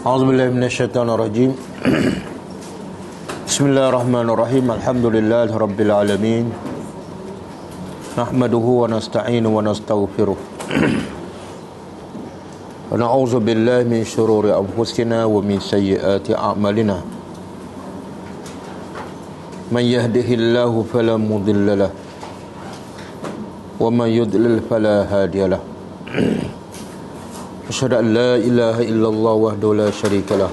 A'udzubillahi minasyaitonirrajim. Bismillahirrahmanirrahim. Alhamdulillahi rabbil alamin. Nahmaduhu wa nasta'inu wa nastaghfiruh. Wa na'udzu billahi min syururi anfusina wa min sayyiati a'malina. Man yahdihillahu fala mudilla lahu wa man yudlil fala hadiya lahu. Asyhadu an la ilaha illallah wahdahu la syarika lah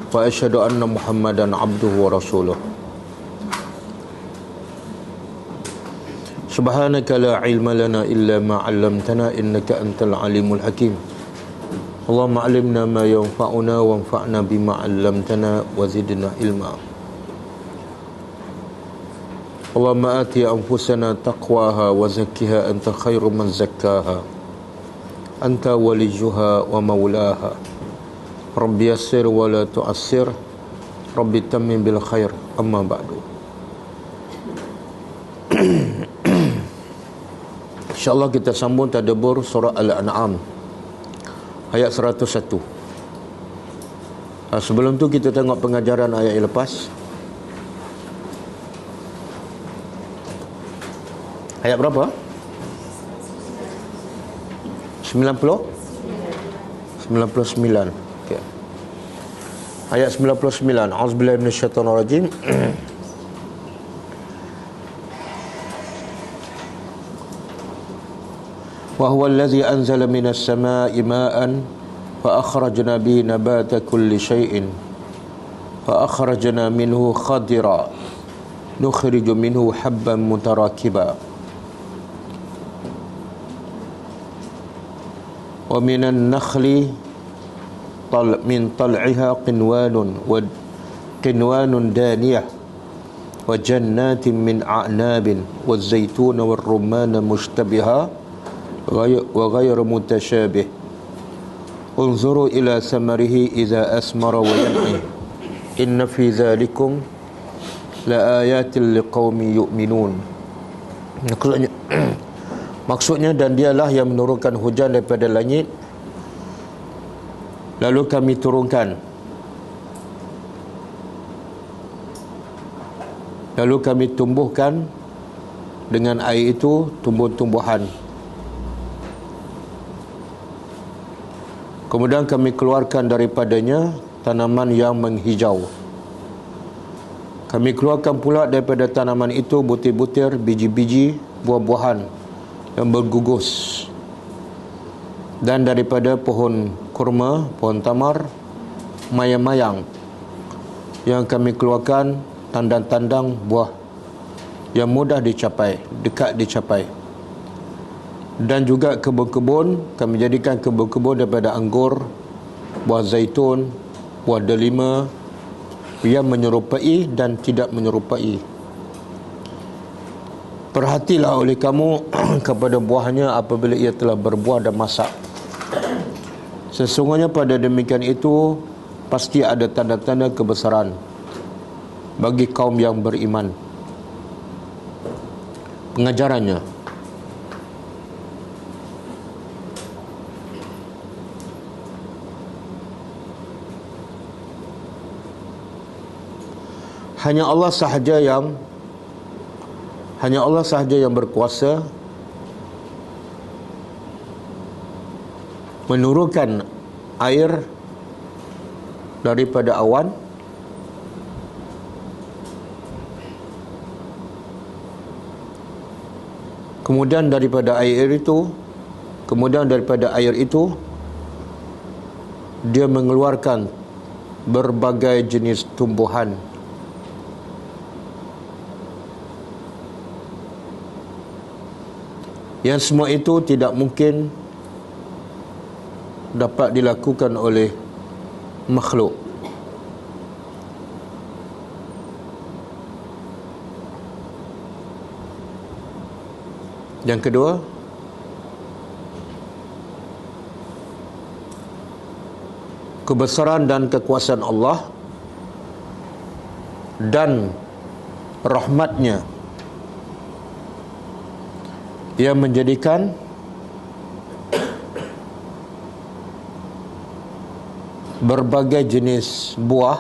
wa asyhadu anna Muhammadan abduhu wa rasuluh. Subhanaka la ilma lana illa ma 'allamtana innaka antal alimul hakim. Allahumma 'allimna ma yanfa'una wanfa'na bima 'allamtana wa zidna ilma. Allahumma ati anfusana taqwaha wa zakkiha anta khairu man zakkaha anta waliyuha wa maulaha. Rabbi yassir wa la tu'assir, Rabbi tammim bil khair, amma ba'du. InsyaAllah kita sambung tadabbur surah Al-An'am ayat 101. Sebelum tu kita tengok pengajaran ayat yang lepas. Ayat berapa? 99. Okay. Ayat 99. A'udzubillahi minasyaitonirrajim. Wa huwa allazi anzala minas samaa'i maa'an fa akhrajna bihi nabata kulli shay'in fa akhrajna minhu khadira nukhriju minhu habban mutarakiba wa minan nakhli min tal'iha qinwanun daniyah wa jannatin min a'nabin wa zaytuna wa rumana mushtabiha wa ghayra mutasyabih unzuru ila samarihi idza asmara wa yan'i inna fi dhalikum la ayatin liqaumin yu'minun. Maksudnya, dan dialah yang menurunkan hujan daripada langit, lalu kami turunkan, lalu kami tumbuhkan dengan air itu tumbuh-tumbuhan. Kemudian kami keluarkan daripadanya tanaman yang menghijau. Kami keluarkan pula daripada tanaman itu butir-butir biji-biji buah-buahan yang bergugus, dan daripada pohon kurma, pohon tamar, mayang-mayang yang kami keluarkan tandang-tandang buah yang mudah dicapai, dekat dicapai. Dan juga kebun-kebun, kami jadikan kebun-kebun daripada anggur, buah zaitun, buah delima yang menyerupai dan tidak menyerupai. Perhatilah oleh kamu kepada buahnya apabila ia telah berbuah dan masak. Sesungguhnya pada demikian itu pasti ada tanda-tanda kebesaran bagi kaum yang beriman. Pengajarannya, hanya Allah sahaja yang berkuasa menurunkan air daripada awan kemudian daripada air itu dia mengeluarkan berbagai jenis tumbuhan. Yang semua itu tidak mungkin dapat dilakukan oleh makhluk. Yang kedua, kebesaran dan kekuasaan Allah dan rahmatnya yang menjadikan berbagai jenis buah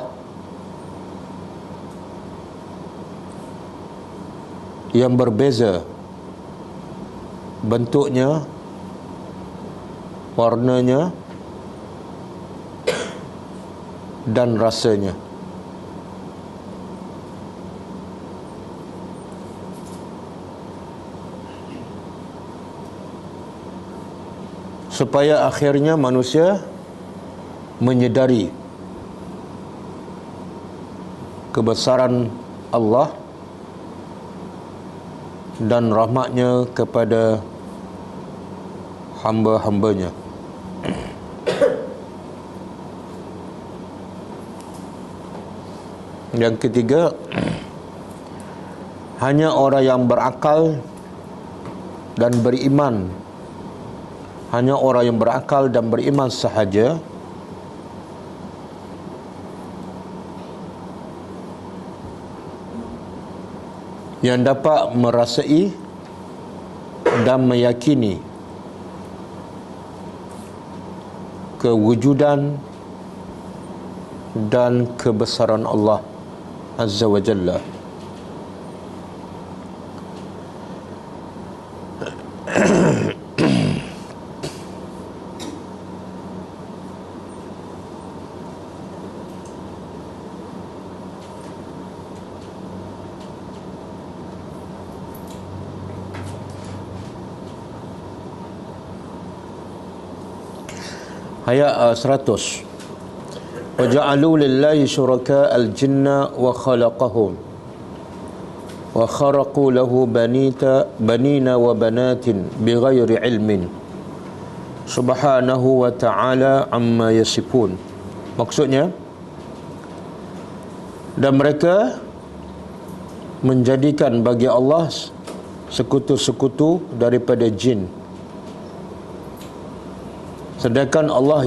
yang berbeza bentuknya, warnanya dan rasanya. Supaya akhirnya manusia menyedari kebesaran Allah dan rahmatnya kepada hamba-hambanya. Yang ketiga, hanya orang yang berakal dan beriman, hanya orang yang berakal dan beriman sahaja yang dapat merasai dan meyakini kewujudan dan kebesaran Allah Azza wa Jalla. Ayat 100. وَجَعَلُوا لِلَّهِ شُرَكَاءَ الْجِنَّ وَخَلَقَهُمْ وَخَرَقُوا لَهُ بَنِينَ وَبَنَاتٍ بِغَيْرِ عِلْمٍ سُبْحَانَهُ وَتَعَالَى عَمَّا يَصِفُونَ. Maksudnya, dan mereka menjadikan bagi Allah sekutu-sekutu daripada jin, sedangkan Allah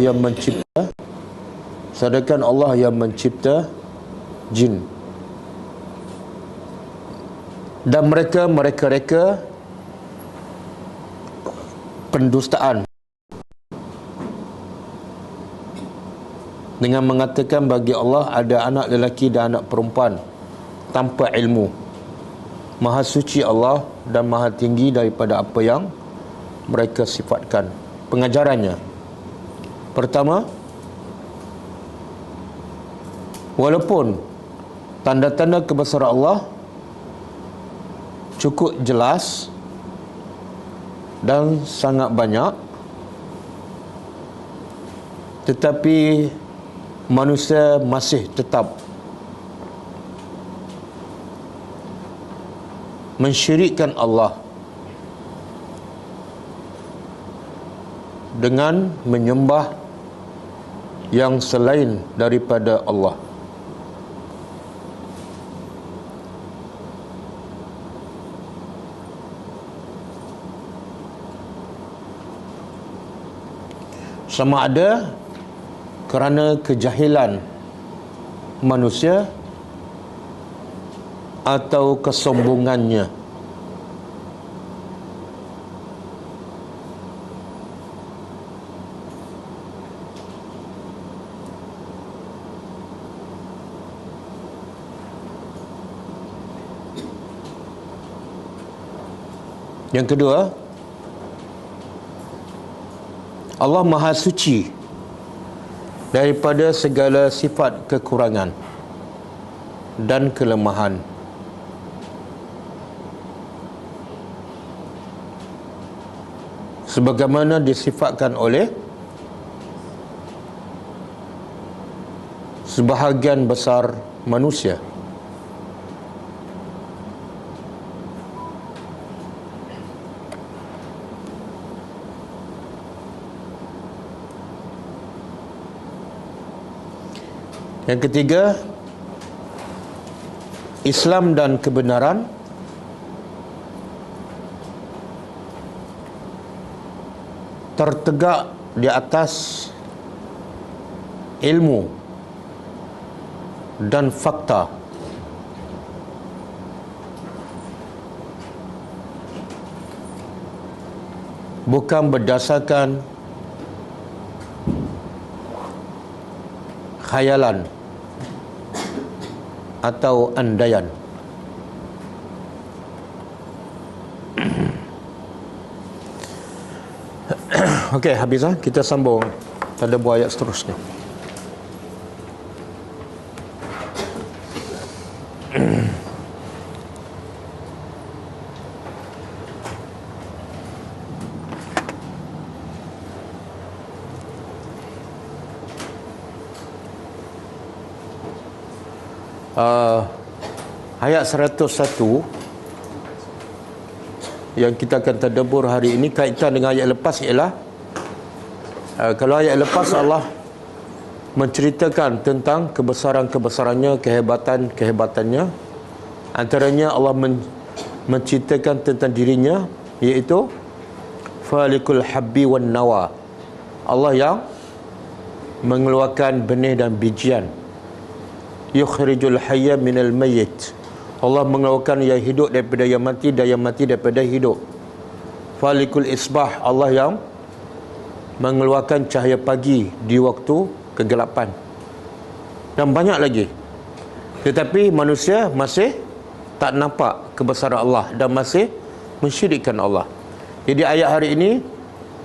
yang mencipta jin. Dan mereka mereka pendustaan dengan mengatakan bagi Allah ada anak lelaki dan anak perempuan tanpa ilmu. Maha suci Allah dan maha tinggi daripada apa yang mereka sifatkan. Pengajarannya, pertama, walaupun tanda-tanda kebesaran Allah cukup jelas dan sangat banyak, tetapi manusia masih tetap mensyirikkan Allah dengan menyembah yang selain daripada Allah. Sama ada kerana kejahilan manusia atau kesombongannya. Yang kedua, Allah Maha Suci daripada segala sifat kekurangan dan kelemahan. Sebagaimana disifatkan oleh sebahagian besar manusia. Yang ketiga, Islam dan kebenaran tertegak di atas ilmu dan fakta, bukan berdasarkan khayalan atau andaian. Okey, habis lah. Kita sambung tadabbur ayat seterusnya. Ayat 101 yang kita akan tadabbur hari ini kaitan dengan ayat lepas ialah kalau ayat lepas Allah menceritakan tentang kebesaran-kebesarannya, kehebatan-kehebatannya. Antaranya Allah menceritakan tentang dirinya, iaitu falikul habbi wan nawa, Allah yang mengeluarkan benih dan bijian. Yukhrijul hayya minal mayyit, Allah mengeluarkan yang hidup daripada yang mati dan yang mati daripada hidup. Falikul isbah, Allah yang mengeluarkan cahaya pagi di waktu kegelapan. Dan banyak lagi. Tetapi manusia masih tak nampak kebesaran Allah dan masih mensyirikkan Allah. Jadi ayat hari ini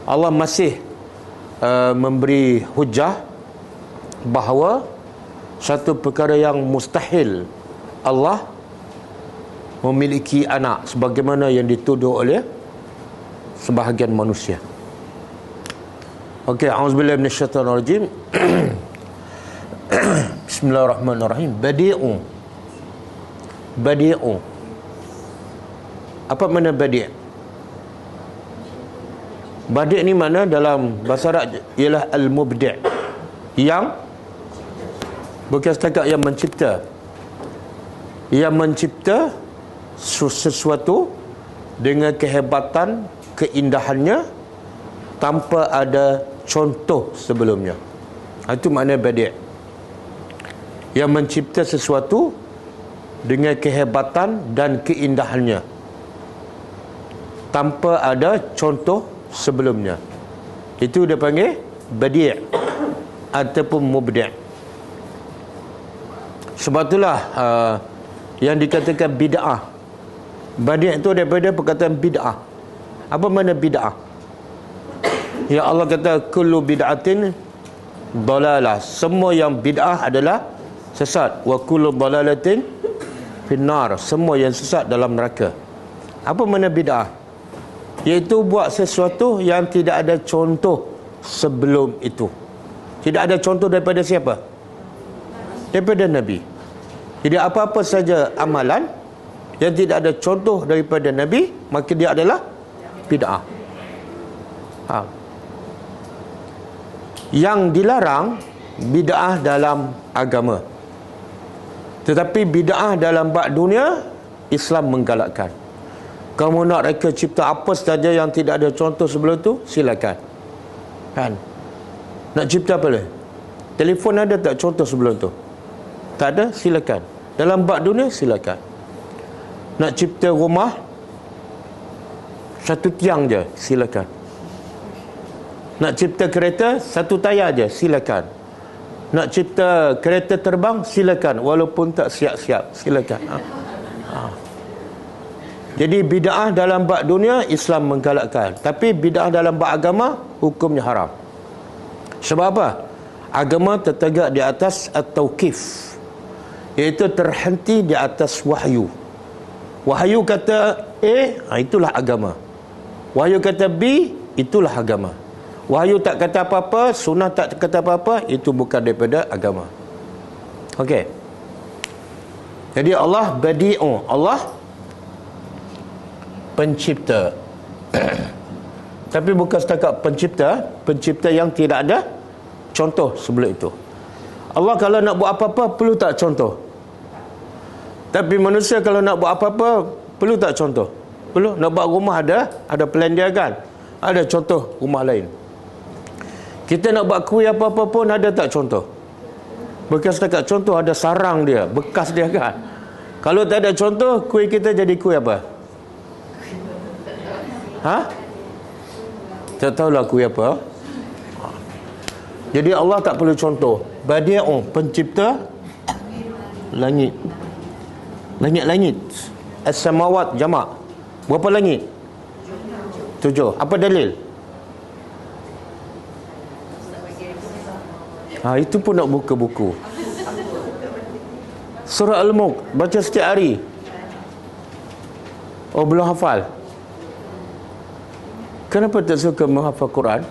Allah masih memberi hujah bahawa satu perkara yang mustahil Allah memiliki anak sebagaimana yang dituduh oleh sebahagian manusia. Okey, auzubillahi minasyaitanir rajim. Bismillahirrahmanirrahim. Badi'u. Apa makna badi'? Badi' ni mana dalam bahasa Arab ialah al-mubdi', yang bukan setakat yang mencipta. Yang mencipta sesuatu dengan kehebatan, keindahannya tanpa ada contoh sebelumnya. Itu makna badi'. Yang mencipta sesuatu dengan kehebatan dan keindahannya tanpa ada contoh sebelumnya. Itu dia panggil badi' ataupun mubdi'. Sebab itulah yang dikatakan bid'ah. Badi' itu daripada perkataan bid'ah. Apa makna bid'ah? Ya Allah kata kullu bid'atin dalalah. Semua yang bid'ah adalah sesat. Wa kullu dalalatin finnar. Semua yang sesat dalam neraka. Apa makna bid'ah? Iaitu buat sesuatu yang tidak ada contoh sebelum itu. Tidak ada contoh daripada siapa? Daripada Nabi. Jadi apa-apa saja amalan yang tidak ada contoh daripada Nabi, maka dia adalah bid'ah. Yang dilarang bid'ah dalam agama. Tetapi bid'ah dalam bab dunia, Islam menggalakkan. Kamu nak reka cipta apa saja yang tidak ada contoh sebelum tu, silakan. Kan? Nak cipta apa le? Telefon ada tak contoh sebelum tu? Tak ada, silakan. Dalam bab dunia, silakan. Nak cipta rumah satu tiang je, silakan. Nak cipta kereta satu tayar je, silakan. Nak cipta kereta terbang, silakan, walaupun tak siap-siap, silakan. Jadi bid'ah dalam bab dunia Islam menggalakkan, tapi bid'ah dalam bab agama hukumnya haram. Sebab apa? Agama tertegak di atas at-tauqif, iaitu terhenti di atas wahyu. Wahyu kata A, itulah agama. Wahyu kata B, itulah agama. Wahyu tak kata apa-apa, sunnah tak kata apa-apa, itu bukan daripada agama. Okey. Jadi Allah badi'u, Allah pencipta. Tapi bukan setakat pencipta, pencipta yang tidak ada contoh sebelum itu. Allah kalau nak buat apa-apa perlu tak contoh? Tapi manusia kalau nak buat apa-apa perlu tak contoh? Perlu. Nak buat rumah ada plan dia kan? Ada contoh rumah lain. Kita nak buat kuih apa-apa pun ada tak contoh? Bukan setakat contoh, ada sarang dia, bekas dia kan? Kalau tak ada contoh, kuih kita jadi kuih apa? Tak tahulah kuih apa. Jadi Allah tak perlu contoh. Badi'u, pencipta langit. Langit-langit. As-samawat jamak. Berapa langit? 7. Apa dalil? Itu pun nak buka buku. Surah Al-Mulk baca setiap hari. Belum hafal. Kenapa tak suka menghafal Quran?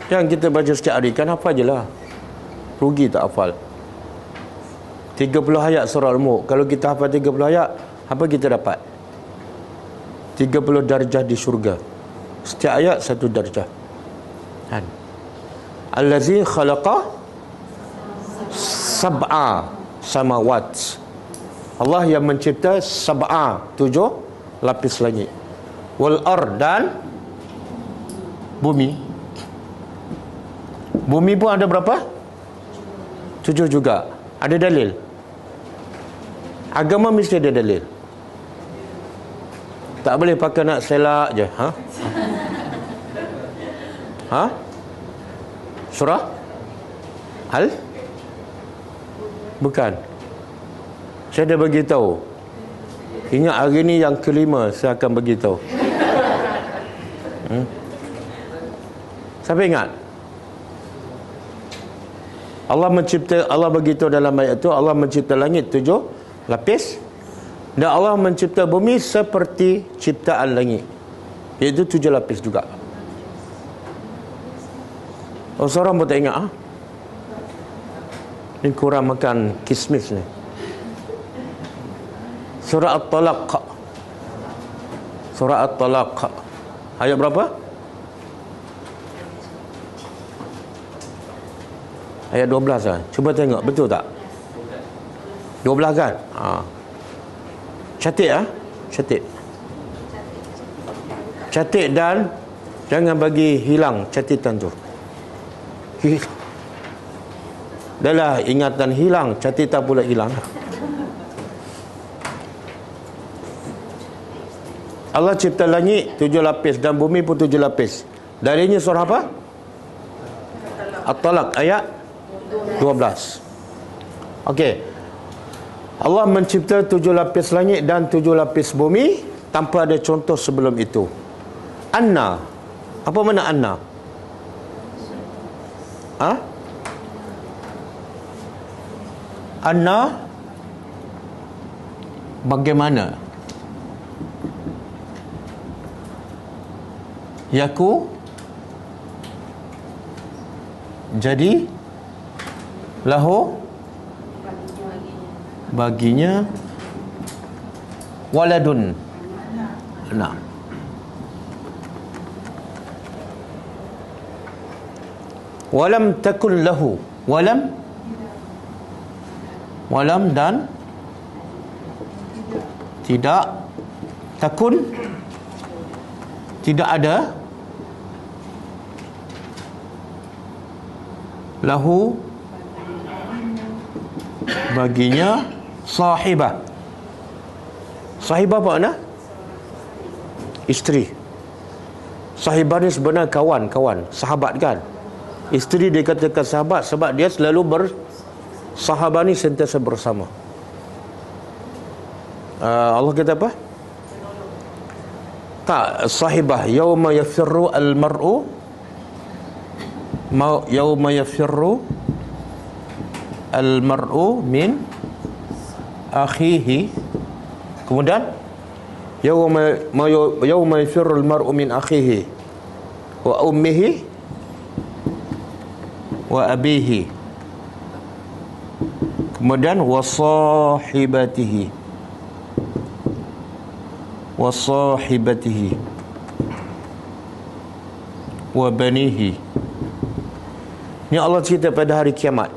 Yang kita baca setiap hari kan hafal je lah. Rugi tak hafal. 30 ayat surah Al-Mulk. Kalau kita hafal 30 ayat, apa kita dapat? 30 darjah di syurga. Setiap ayat satu darjah. Kan? Allazi khalaqa sab'a samawat. Allah yang mencipta sab'a, 7 lapis langit. Wal ard, dan bumi. Bumi pun ada berapa? 7 juga. Ada dalil. Agama mesti ada dalil. Tak boleh pakai nak selak je. Surah Al? Bukan. Saya dah bagi tahu. Ingat hari ni yang kelima saya akan bagi tahu. Siapa ingat? Allah beritahu dalam ayat itu, Allah mencipta langit 7 lapis, dan Allah mencipta bumi seperti ciptaan langit, iaitu 7 lapis juga. Seorang pun tak ingat. Ni kurang makan kismis ni. Surah At-Talaq. Surah At-Talaq ayat berapa? Ayat 12 lah. Cuba tengok, betul tak? 12 kan? Catik catik. Catik dan jangan bagi hilang catitan tu. Dah lah, ingatan hilang, catitan pula hilang. Allah cipta langit 7 lapis dan bumi pun 7 lapis. Dalilnya surah apa? At-Talaq ayat 12. Okey. Allah mencipta 7 lapis langit dan 7 lapis bumi tanpa ada contoh sebelum itu. Anna. Apa makna anna? Anna bagaimana? Yaku jadi lahu baginya waladun anak. Walam takun lahu, walam dan tidak, takun tidak ada, lahu baginya sahibah. Sahibah apa makna? Isteri. Sahibah ni sebenarnya kawan, sahabat kan. Isteri dikatakan sahabat sebab dia selalu sahabat ni sentiasa bersama. Allah kata apa? Tak, sahibah yauma yafirru al-mar'u yauma yafirru al-mar'u min akhihi. Kemudian yauma yafirru al-mar'u min akhihi wa ummihi wa abihi. Kemudian wa sahibatihi wa banihi. Ini Allah cerita pada hari kiamat.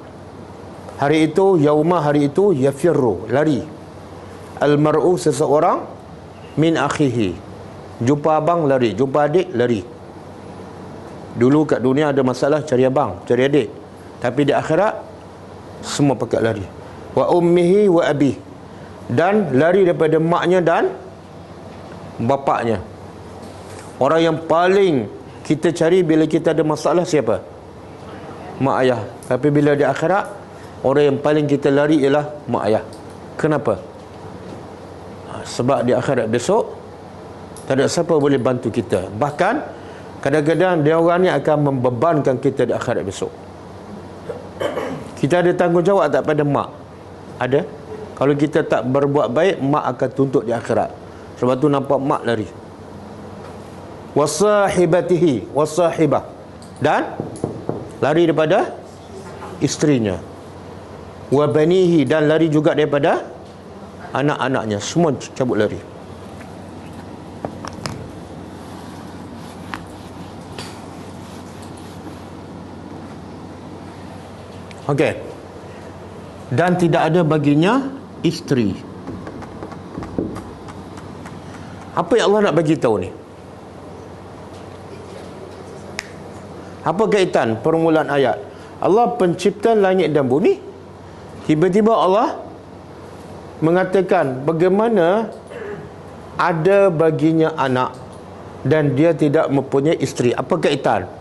Hari itu, yauma, hari itu, yafirru, lari. Al-mar'u, seseorang, min akhihi, jumpa abang lari, jumpa adik lari. Dulu kat dunia ada masalah cari abang, cari adik. Tapi di akhirat semua pakat lari. Wa ummihi wa abi, dan lari daripada maknya dan bapaknya. Orang yang paling kita cari bila kita ada masalah siapa? mak ayah. Tapi bila di akhirat, orang yang paling kita lari ialah mak ayah. Kenapa? Sebab di akhirat besok tak ada siapa boleh bantu kita. Bahkan kadang-kadang dia orang ni akan membebankan kita di akhirat besok. Kita ada tanggungjawab tak pada mak? Ada. Kalau kita tak berbuat baik, mak akan tuntut di akhirat. Sebab tu nampak mak lari. Wasahibatihi, wasahibah. Dan lari daripada isterinya. Wabanihi, dan lari juga daripada anak-anaknya. Semua cabut lari. Okey. Dan tidak ada baginya isteri. Apa yang Allah nak bagi tahu ni? Apa kaitan permulaan ayat? Allah pencipta langit dan bumi. Tiba-tiba Allah mengatakan bagaimana ada baginya anak dan dia tidak mempunyai isteri. Apa kaitan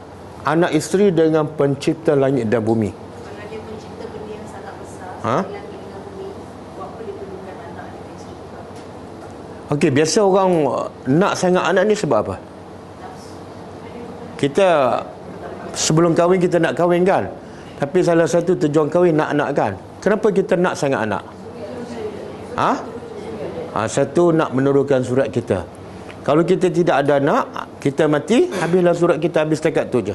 anak isteri dengan pencipta langit dan bumi? Kalau dia pencipta benda yang sangat besar, langit dengan bumi, buat apa dia perlukan anak dengan isteri? Okey, biasa orang nak sangat anak ni sebab apa? Kita sebelum kahwin kita nak kahwin kan? Tapi salah satu tujuan kahwin nak anak kan? Kenapa kita nak sangat anak? Satu, nak menurunkan surat kita. Kalau kita tidak ada anak, kita mati, habislah surat kita, habis setakat tu je.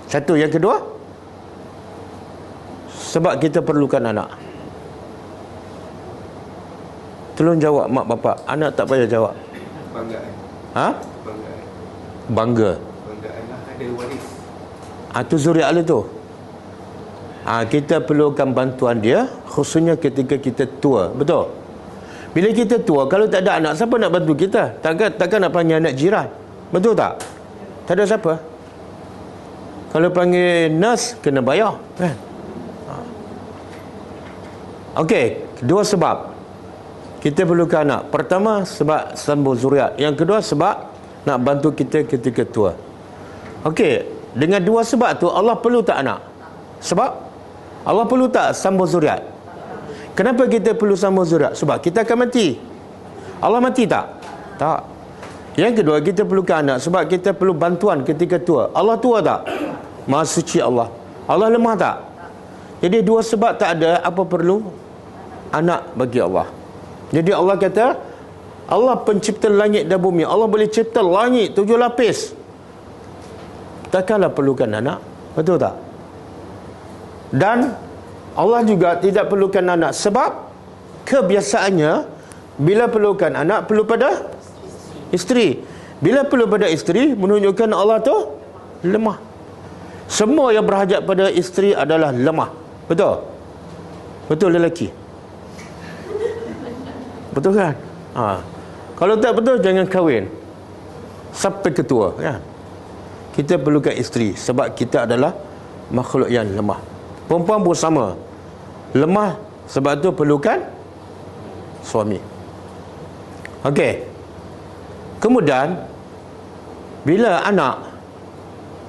Satu. Yang kedua, sebab kita perlukan anak. Tolong jawab mak bapak. Anak tak payah jawab. Banggaan. Banggaan. Bangga. Banggaan lah, ada waris. Tu zuriat dia tu. Kita perlukan bantuan dia, khususnya ketika kita tua. Betul? Bila kita tua, kalau tak ada anak, siapa nak bantu kita? Takkan nak panggil anak jiran. Betul tak? Tak ada siapa. Kalau panggil nurse, kena bayar kan? Okey, dua sebab kita perlukan anak. Pertama, sebab sambung zuriat. Yang kedua, sebab nak bantu kita ketika tua. Okey, dengan dua sebab tu, Allah perlu tak anak? Sebab Allah perlu tak sambung zuriat? Kenapa kita perlu sambung zuriat? Sebab kita akan mati. Allah mati tak? Tak. Yang kedua, kita perlukan anak sebab kita perlu bantuan ketika tua. Allah tua tak? Maha suci Allah. Allah lemah tak? Jadi dua sebab tak ada, apa perlu? Anak bagi Allah. Jadi Allah kata, Allah pencipta langit dan bumi. Allah boleh cipta langit 7 lapis. Takkanlah perlukan anak. Betul tak? Dan Allah juga tidak perlukan anak sebab kebiasaannya bila perlukan anak perlu pada isteri. Bila perlu pada isteri menunjukkan Allah tu lemah. Semua yang berhajat pada isteri adalah lemah. Betul? Betul lelaki? Betul kan? Kalau tak betul jangan kahwin sampai ketua kan? Kita perlukan isteri sebab kita adalah makhluk yang lemah. Perempuan pun sama, lemah, sebab tu perlukan suami. Okey. Kemudian bila anak,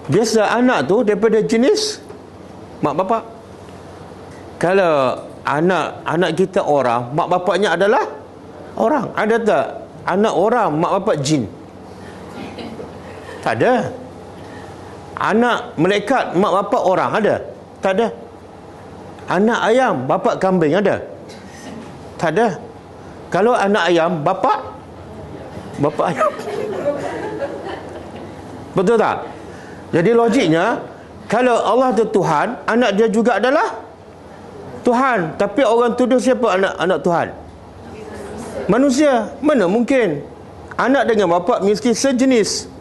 biasa anak tu daripada jenis mak bapak. Kalau anak kita orang, mak bapaknya adalah orang. Ada tak anak orang mak bapak jin? Tak ada. Anak malaikat mak bapak orang ada? Tak ada. Anak ayam bapak kambing ada? Tak ada. Kalau anak ayam bapak ayam. Betul tak? Jadi logiknya, kalau Allah itu Tuhan, anak dia juga adalah Tuhan. Tapi orang tuduh siapa anak Tuhan? Manusia. Mana mungkin? Anak dengan bapak mesti sejenis.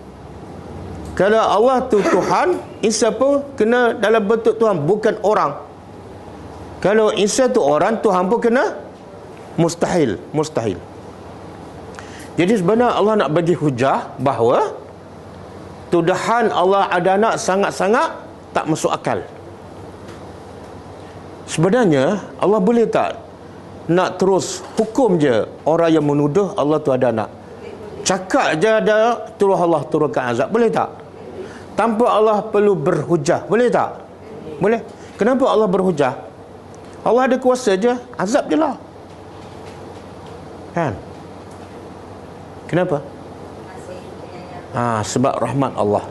Kalau Allah tu Tuhan, Isa pun kena dalam bentuk Tuhan, bukan orang. Kalau Isa tu orang, Tuhan pun kena mustahil. Jadi sebenarnya Allah nak bagi hujah bahawa tuduhan Allah ada anak sangat-sangat tak masuk akal. Sebenarnya Allah boleh tak nak terus hukum je orang yang menuduh Allah tu ada anak? Cakap je ada, terus Allah turunkan azab. Boleh tak? Tanpa Allah perlu berhujah. Boleh tak? Boleh. Kenapa Allah berhujah? Allah ada kuasa je, azab je lah. Kan? Kenapa? Sebab rahmat Allah.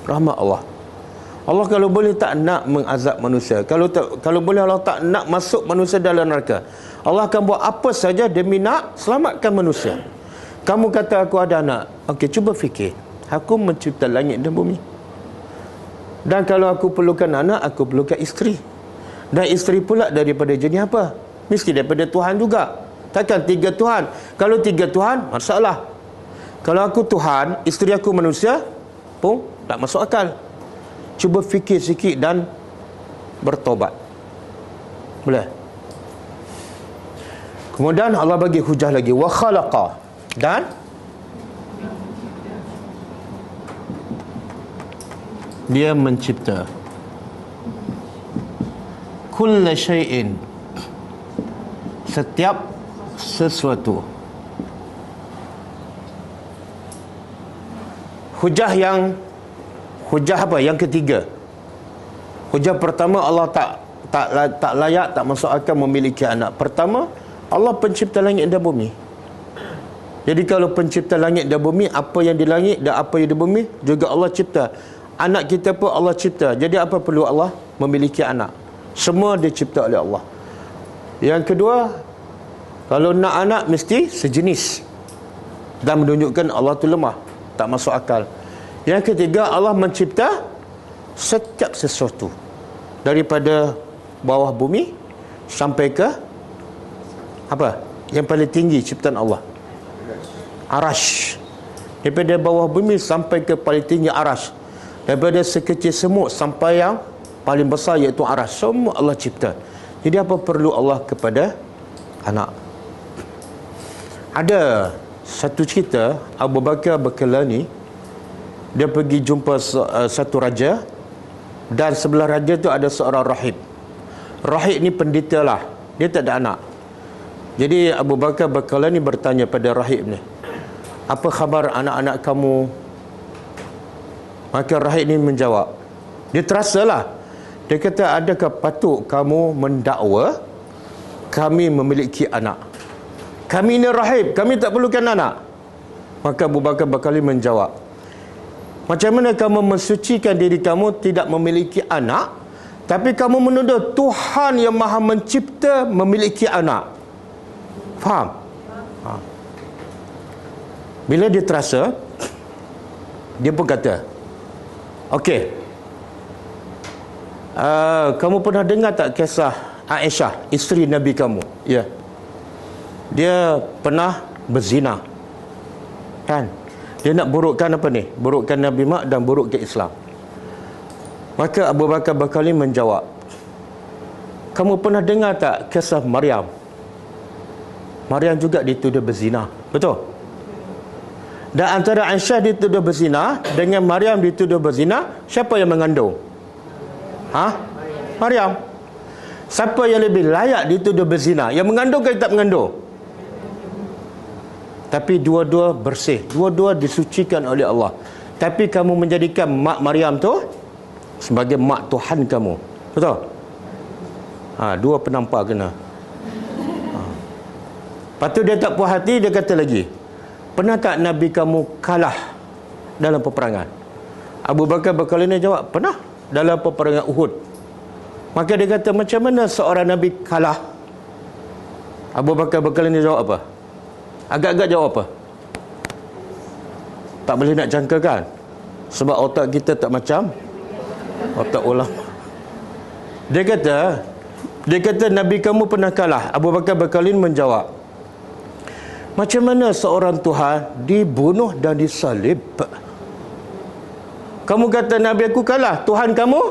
Rahmat Allah. Allah kalau boleh tak nak mengazab manusia. Kalau boleh Allah tak nak masuk manusia dalam neraka. Allah akan buat apa saja demi nak selamatkan manusia. Kamu kata aku ada anak. Okey, cuba fikir. Aku mencipta langit dan bumi. Dan kalau aku perlukan anak, aku perlukan isteri. Dan isteri pula daripada jenis apa? Mesti daripada Tuhan juga. Takkan 3 Tuhan. Kalau 3 Tuhan, masalah. Kalau aku Tuhan, isteri aku manusia, pun tak masuk akal. Cuba fikir sikit dan bertobat. Boleh? Kemudian Allah bagi hujah lagi. Wa khalaqa. Dan dia mencipta kulla syai'in, setiap sesuatu. Hujah apa? Yang ketiga. Hujah pertama, Allah tak layak, tak masuk akal memiliki anak. Pertama, Allah pencipta langit dan bumi. Jadi kalau pencipta langit dan bumi, apa yang di langit dan apa yang di bumi juga Allah cipta. Anak kita pun Allah cipta. Jadi apa perlu Allah memiliki anak? Semua dicipta oleh Allah. Yang kedua, kalau nak anak mesti sejenis, dan menunjukkan Allah tu lemah, tak masuk akal. Yang ketiga, Allah mencipta setiap sesuatu daripada bawah bumi sampai ke apa? Yang paling tinggi ciptaan Allah, Arash. Daripada bawah bumi sampai ke paling tinggi Arash. Daripada sekecil semut sampai yang paling besar iaitu Arash. Semua Allah cipta. Jadi apa perlu Allah kepada anak? Ada satu cerita, Abu Bakar Bakalani, dia pergi jumpa satu raja, dan sebelah raja tu ada seorang rahib. Rahib ni pendeta lah, dia tak ada anak. Jadi Abu Bakar Bakalani bertanya pada rahib ni, apa khabar anak-anak kamu? Maka rahib ni menjawab, dia terasalah. Dia kata, adakah patut kamu mendakwa kami memiliki anak? Kami ni rahib, kami tak perlukan anak. Maka Abu Bakar Bakalani menjawab, macam mana kamu mensucikan diri kamu tidak memiliki anak, tapi kamu menuduh Tuhan yang Maha Mencipta memiliki anak? Faham? Bila dia terasa, dia pun kata, okey, kamu pernah dengar tak kisah Aisyah, isteri Nabi kamu? Ya. Dia pernah berzina, kan? Dia nak burukkan apa ni? Burukkan Nabi Mak dan burukkan Islam. Maka Abu Bakar Bakalani menjawab, kamu pernah dengar tak kisah Maryam? Maryam juga dituduh berzina, betul? Dan antara Aisyah dituduh berzina dengan Maryam dituduh berzina, siapa yang mengandung? Maryam. Siapa yang lebih layak dituduh berzina? Yang mengandung ke tak mengandung? Tapi dua-dua bersih, dua-dua disucikan oleh Allah. Tapi kamu menjadikan mak Maryam tu sebagai mak Tuhan kamu, betul? Dua penampar kena. Lepas tu dia tak puas hati, dia kata lagi, pernah tak Nabi kamu kalah dalam peperangan? Abu Bakar Bakalani jawab, pernah, dalam peperangan Uhud. Maka dia kata, macam mana seorang Nabi kalah? Abu Bakar Bakalani jawab apa? Agak-agak jawab apa? Tak boleh nak jangka kan? Sebab otak kita tak macam otak ulama. Dia kata Nabi kamu pernah kalah. Abu Bakar Bakalani menjawab, macam mana seorang Tuhan dibunuh dan disalib? Kamu kata Nabi aku kalah, Tuhan kamu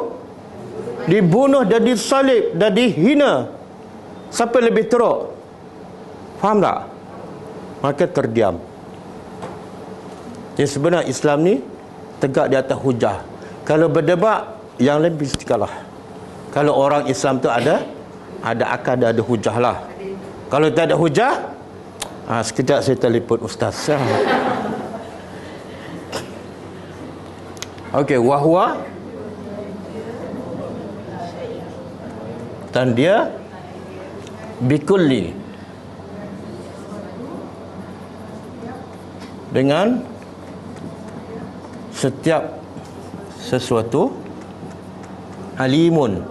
dibunuh dan disalib dan dihina. Siapa lebih teruk? Faham tak? Maka terdiam. Jadi sebenarnya Islam ni tegak di atas hujah. Kalau berdebat, yang lain mesti kalah. Kalau orang Islam tu ada akal, ada hujah lah. Kalau tak ada hujah, sekejap saya telefon ustaz. Okey, wahwa Dan dia bikulli, dengan setiap sesuatu, alimun,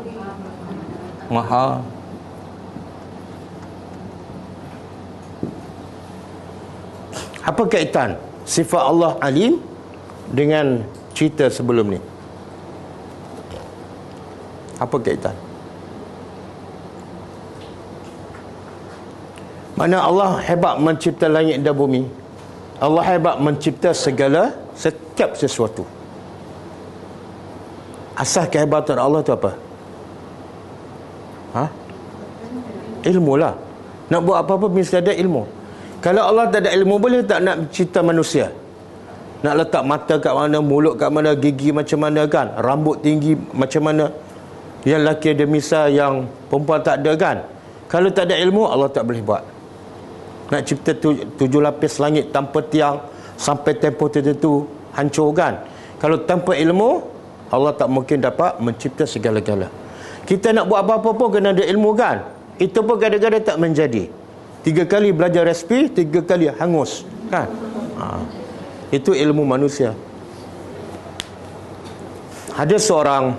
maha. Apa kaitan sifat Allah alim dengan cerita sebelum ni? Apa kaitan? Mana Allah hebat mencipta langit dan bumi, Allah hebat mencipta setiap sesuatu. Asas kehebatan Allah tu apa? Ilmu lah. Nak buat apa-apa mesti ada ilmu. Kalau Allah tak ada ilmu, boleh tak nak cipta manusia? Nak letak mata kat mana, mulut kat mana, gigi macam mana kan, rambut tinggi macam mana, yang lelaki ada misal, yang perempuan tak ada kan. Kalau tak ada ilmu, Allah tak boleh buat. Nak cipta 7 lapis langit tanpa tiang sampai tempoh tertentu, hancur kan. Kalau tanpa ilmu, Allah tak mungkin dapat mencipta segala-gala. Kita nak buat apa-apa pun kena ada ilmu kan. Itu pun kadang-kadang tak menjadi. 3 kali belajar resipi, 3 kali hangus kan. Itu ilmu manusia. Ada seorang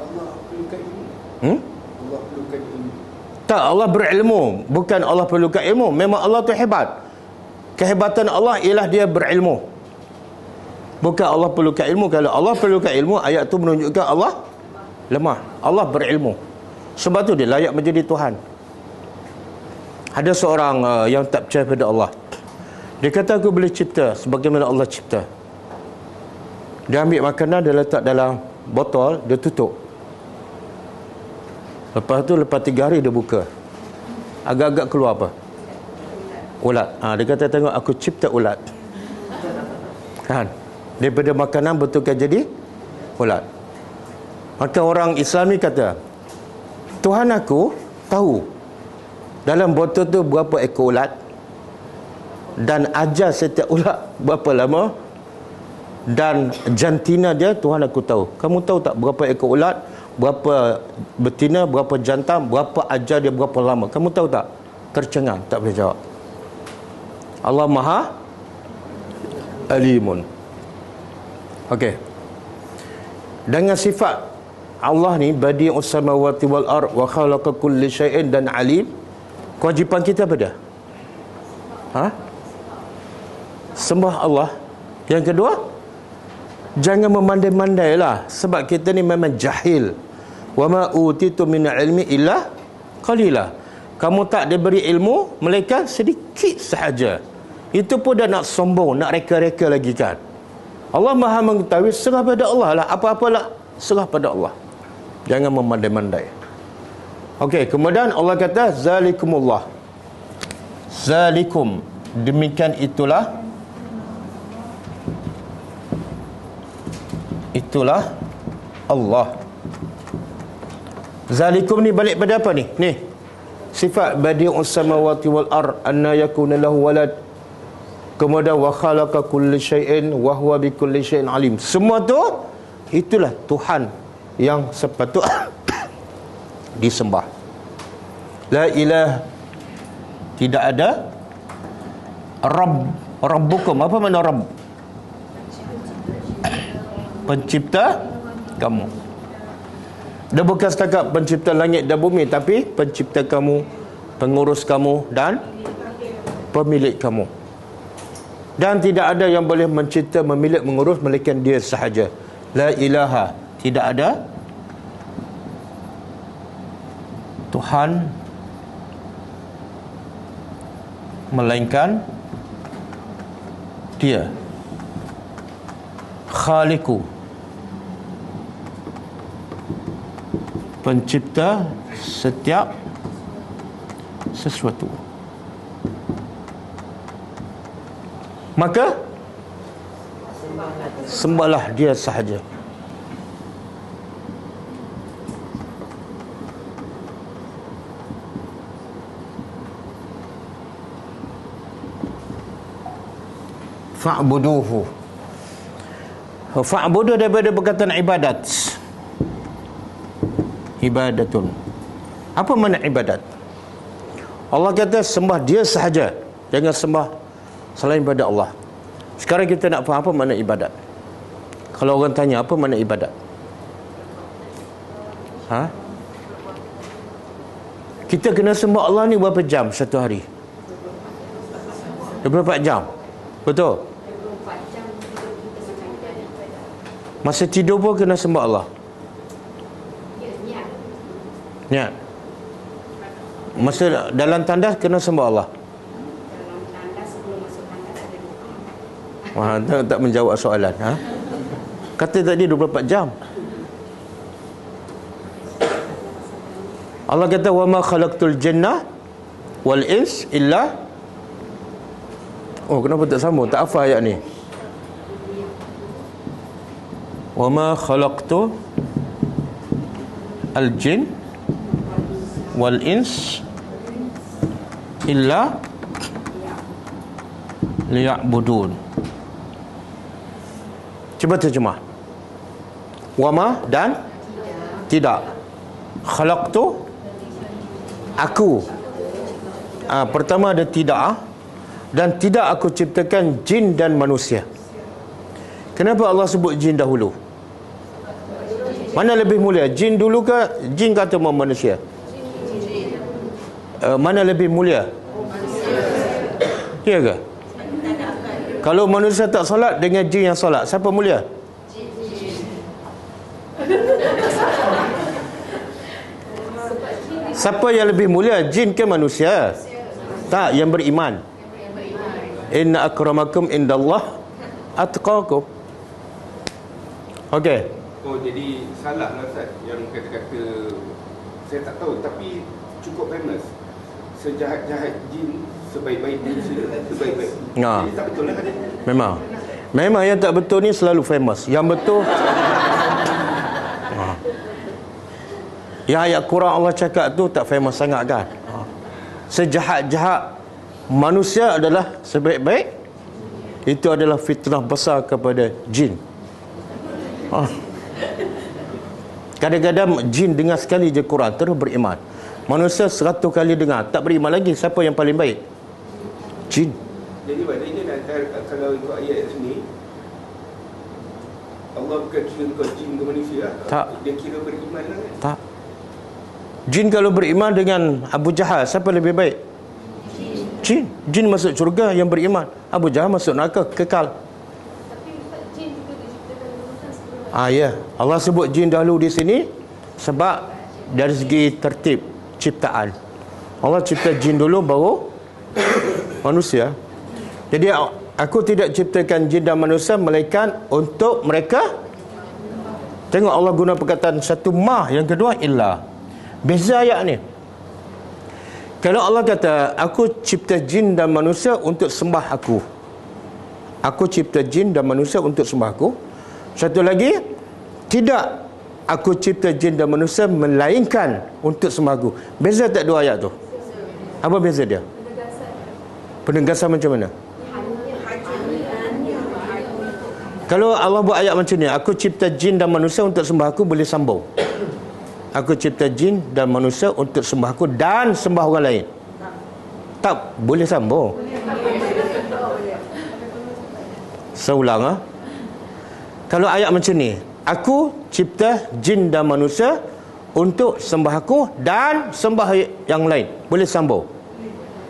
Allah perlukan ilmu. Allah perlukan ilmu. Tak, Allah berilmu. Bukan Allah perlukan ilmu. Memang Allah tu hebat. Kehebatan Allah ialah dia berilmu. Bukan Allah perlukan ilmu. Kalau Allah perlukan ilmu, ayat tu menunjukkan Allah lemah. Allah berilmu. Sebab tu dia layak menjadi Tuhan. Ada seorang yang tak percaya pada Allah. Dia kata aku boleh cipta sebagaimana Allah cipta. Dia ambil makanan, dia letak dalam botol, dia tutup. Lepas tu lepas 3 hari dia buka. Agak-agak keluar apa? Ulat. Dia kata tengok aku cipta ulat. Kan? Daripada makanan betulkan jadi ulat. Maka orang Islam ni kata, Tuhan aku tahu dalam botol tu berapa ekor ulat, dan ajar setiap ulat berapa lama, dan jantina dia Tuhan aku tahu. Kamu tahu tak berapa ekor ulat, berapa betina, berapa jantan, berapa ajar dia berapa lama? Kamu tahu tak? Tercengang, tak boleh jawab. Allah Maha Alimun. Okey. Dengan sifat Allah ni badi'us samawati wal ard wa khalaqa kulli syai'in dan alim, kewajipan kita apa dia? Sembah Allah. Yang kedua, jangan memandai-mandai lah, sebab kita ni memang jahil. Wa ma utitu min ilmi illa qalila. Kamu tak diberi ilmu melainkan sedikit sahaja. Itu pun dah nak sombong, nak reka-reka lagi kan. Allah Maha mengetahui, serah pada Allah lah. Apa-apalah serah pada Allah. Jangan memandai-mandai. Okey, kemudian Allah kata zalikumullah. Zalikum, demikian itulah Allah. Zalikum ni balik pada apa ni? Ni sifat badi'us samawati wal ard anna yakuna lahu walad, kemudian wa khalaqa kulli syai'in wa huwa bikulli syai'in alim. Semua tu itulah Tuhan yang sepatut disembah. La ilah, tidak ada Rabb. Rabbukum, apa makna Rabb? Pencipta kamu. Dia bukan setakat pencipta langit dan bumi, tapi pencipta kamu, pengurus kamu, dan pemilik kamu. Dan tidak ada yang boleh mencipta, memilik, mengurus melainkan dia sahaja. La ilaha, tidak ada Tuhan melainkan dia. Khaliqu, pencipta setiap sesuatu. Maka sembahlah dia sahaja. Fa'buduhu. Fa'budu daripada perkataan ibadat. ibadatun. Apa makna ibadat? Allah kata sembah dia sahaja, jangan sembah selain pada Allah. Sekarang kita nak faham apa makna ibadat. Kalau orang tanya apa makna ibadat, kita kena sembah Allah ni berapa jam satu hari? 24 jam. Betul? Masa tidur pun kena sembah Allah. Niat. Masa dalam tandas kena sembah Allah. Wah, tak menjawab soalan. Kata tadi 24 jam. Allah kata wa ma khalaqtul jinna wal ins illa. Oh, kenapa tak sambung? Tak hafal ayat ni. Wa ma khalaqtu al jin wal ins illa liya'budun. Cuba terjemah. Wama dan tidak. Khalaqtu aku. Pertama ada tidak, dan tidak aku ciptakan jin dan manusia. Kenapa Allah sebut jin dahulu? Mana lebih mulia? Jin dulu ke jin ke atau manusia? Mana lebih mulia? Ya ke? Kalau manusia tak solat dengan jin yang solat, siapa mulia? Siapa yang lebih mulia, jin ke manusia? Tak, yang beriman. Inna akramakum indallah atqakum. Okey. Oh, jadi salah lah Ustaz yang kata-kata, saya tak tahu tapi cukup famous. Sejahat-jahat jin, sebaik-baik manusia, sebaik-baik. Jadi tak betul lah kan? Memang yang tak betul ni selalu famous. Yang betul yang ayat Quran Allah cakap tu tak famous sangat kan. Sejahat-jahat manusia adalah sebaik-baik, itu adalah fitnah besar kepada jin. Kadang-kadang jin dengar sekali je Quran terus beriman. Manusia 100 kali dengar tak beriman lagi. Siapa yang paling baik? Jin. Jadi maknanya kalau ikut ayat sini, Allah bukan kira kau jin ke manusia. Tak. Dia kira beriman lah kan? Tak. Jin kalau beriman dengan Abu Jahal, siapa lebih baik? Jin. Jin masuk syurga yang beriman. Abu Jahal masuk neraka kekal. Tapi jin juga diciptakan sebelum. Ya. Allah sebut jin dahulu di sini sebab dari segi tertib ciptaan. Allah cipta jin dulu baru manusia. Jadi aku tidak ciptakan jin dan manusia melainkan untuk mereka. Tengok Allah guna perkataan satu ma, yang kedua illa. Beza ayat ni. Kalau Allah kata aku cipta jin dan manusia untuk sembah aku, aku cipta jin dan manusia untuk sembah aku. Satu lagi, tidak aku cipta jin dan manusia melainkan untuk sembah aku. Beza tak dua ayat tu? Apa beza dia? Penegasan macam mana? Kalau Allah buat ayat macam ni, aku cipta jin dan manusia untuk sembah aku, boleh sambung. Aku cipta jin dan manusia untuk sembah aku dan sembah orang lain. Tak boleh sambung. Seulang Kalau ayat macam ni, aku cipta jin dan manusia untuk sembah aku dan sembah yang lain, boleh sambung.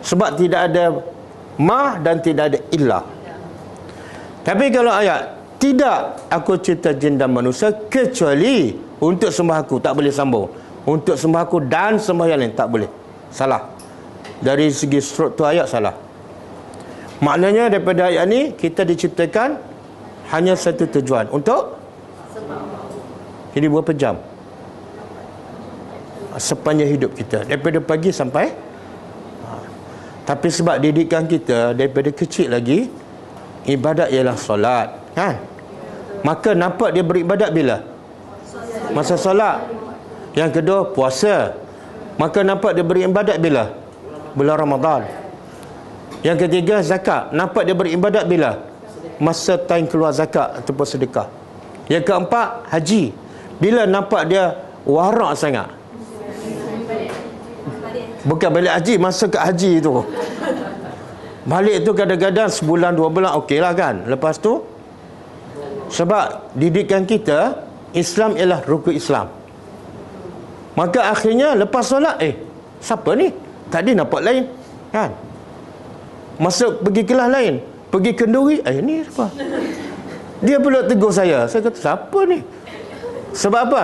Sebab tidak ada ma dan tidak ada illa. Tapi kalau ayat tidak aku cipta jin dan manusia kecuali untuk sembah aku, tak boleh sambung. Untuk sembah aku dan sembah yang lain, tak boleh. Salah. Dari segi struktur ayat salah. Maknanya daripada ayat ni kita diciptakan hanya satu tujuan, untuk jadi berapa jam? Sepanjang hidup kita, daripada pagi sampai. Tapi sebab didikan kita daripada kecil lagi, ibadat ialah solat, kan? Maka nampak dia beribadat bila? Masa solat. Yang kedua puasa. Maka nampak dia beribadat bila? Bulan Ramadan. Yang ketiga zakat. Nampak dia beribadat bila? Masa time keluar zakat ataupun sedekah. Yang keempat haji. Bila nampak dia warak sangat? Bukan balik haji, masa kat haji tu. Balik tu kadang-kadang sebulan 2 bulan okey lah kan. Lepas tu sebab didikan kita Islam ialah rukun Islam. Maka akhirnya lepas solat, siapa ni? Tadi nampak lain kan. Masuk pergi kelas lain, pergi kenduri, ni siapa? Dia pula tegur saya. Saya kata, siapa ni? Sebab apa?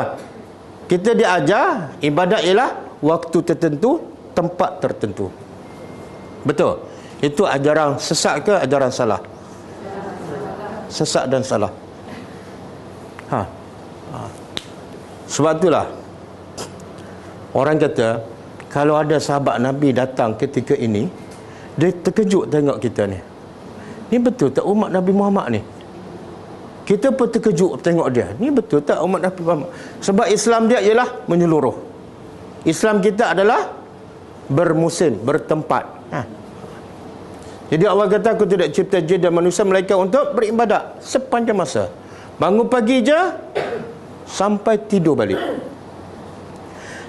Kita diajar ibadat ialah waktu tertentu, tempat tertentu. Betul? Itu ajaran sesat ke ajaran salah? Sesat dan salah. Sebab itulah orang kata, kalau ada sahabat Nabi datang ketika ini, dia terkejut tengok kita ni. Ni betul tak umat Nabi Muhammad ni? Kita pun terkejut tengok dia. Ni betul tak umat Nabi Muhammad? Sebab Islam dia ialah menyeluruh. Islam kita adalah bermusim, bertempat. Jadi Allah kata, aku tidak cipta jin dan manusia melainkan untuk beribadat sepanjang masa. Bangun pagi je sampai tidur balik.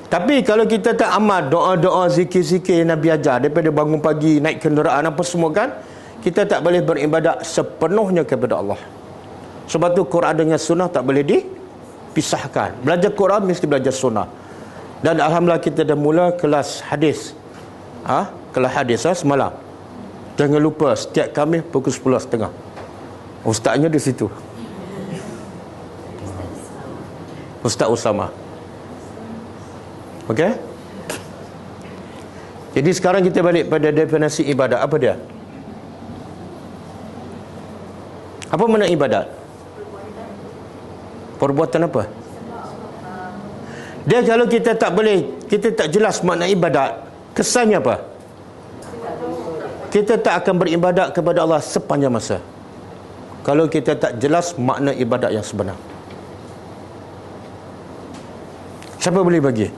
Tapi kalau kita tak amal doa-doa, zikir-zikir yang Nabi ajar, daripada bangun pagi, naik kenderaan apa semua kan, kita tak boleh beribadat sepenuhnya kepada Allah. Sebab tu Quran dengan sunnah tak boleh dipisahkan. Belajar Quran mesti belajar sunnah. Dan alhamdulillah kita dah mula kelas hadis. Kelas hadis semalam. Jangan lupa setiap Khamis pukul 10.30. Ustaznya di situ. Ustaz Usama. Okey? Jadi sekarang kita balik pada definisi ibadat. Apa dia? Apa makna ibadat? Perbuatan apa? Dia kalau kita tak boleh, kita tak jelas makna ibadat, kesannya apa? Kita tak akan beribadat kepada Allah sepanjang masa kalau kita tak jelas makna ibadat yang sebenar. Siapa boleh bagi?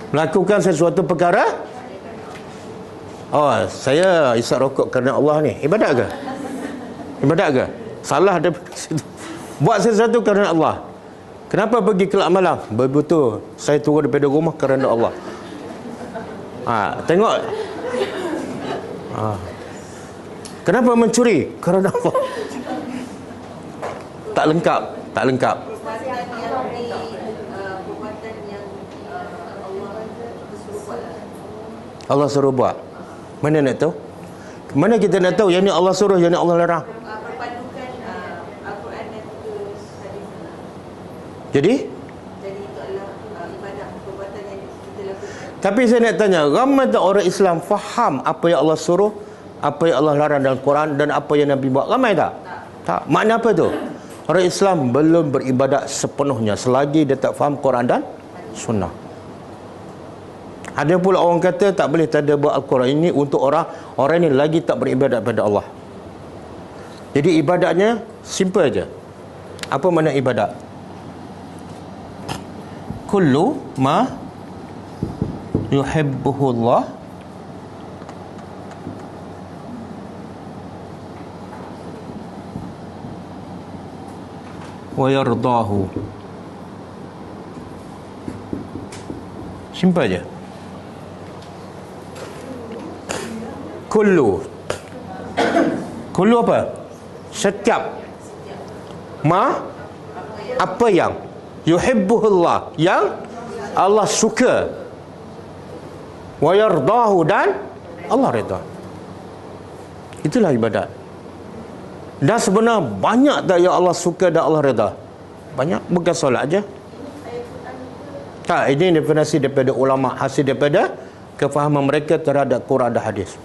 Melakukan sesuatu perkara. Saya isap rokok kerana Allah ni, ibadat ke? Ibadat ke? Salah daripada situ. Buat sesuatu kerana Allah. Kenapa pergi kelab malam? Betul, saya turun daripada rumah kerana Allah. Tengok. Kenapa mencuri? Kerana Allah. Tak lengkap. Tak lengkap. Allah suruh buat. Mana nak tahu? Mana kita nak tahu yang ni Allah suruh, yang ni Allah larang? Perpadukan Al-Quran dan hadis. Jadi itu adalah ibadah, perbuatan yang kita lakukan. tapi saya nak tanya, ramai tak orang Islam faham apa yang Allah suruh, apa yang Allah larang dalam Quran dan apa yang Nabi buat? Ramai tak? Tak. Makna apa tu? Orang Islam belum beribadat sepenuhnya selagi dia tak faham Quran dan Sunnah. Ada pula orang kata tak boleh tadabbur Al-Quran. Ini untuk orang ini lagi tak beribadat pada Allah. Jadi ibadatnya simple aja. Apa makna ibadat? Kullu ma yuhibbuhu Allah wa yardahu. Simple aja. Kullu apa? Setiap. Apa yang yuhibbuhullah, yang Allah suka, wa yardahu, dan Allah redha. Itulah ibadat. Dan sebenarnya banyak tak yang Allah suka dan Allah redha? Banyak. Bukan solat aja. Tak, ini definisi daripada ulama, hasil daripada kefahaman mereka terhadap Quran dan hadis.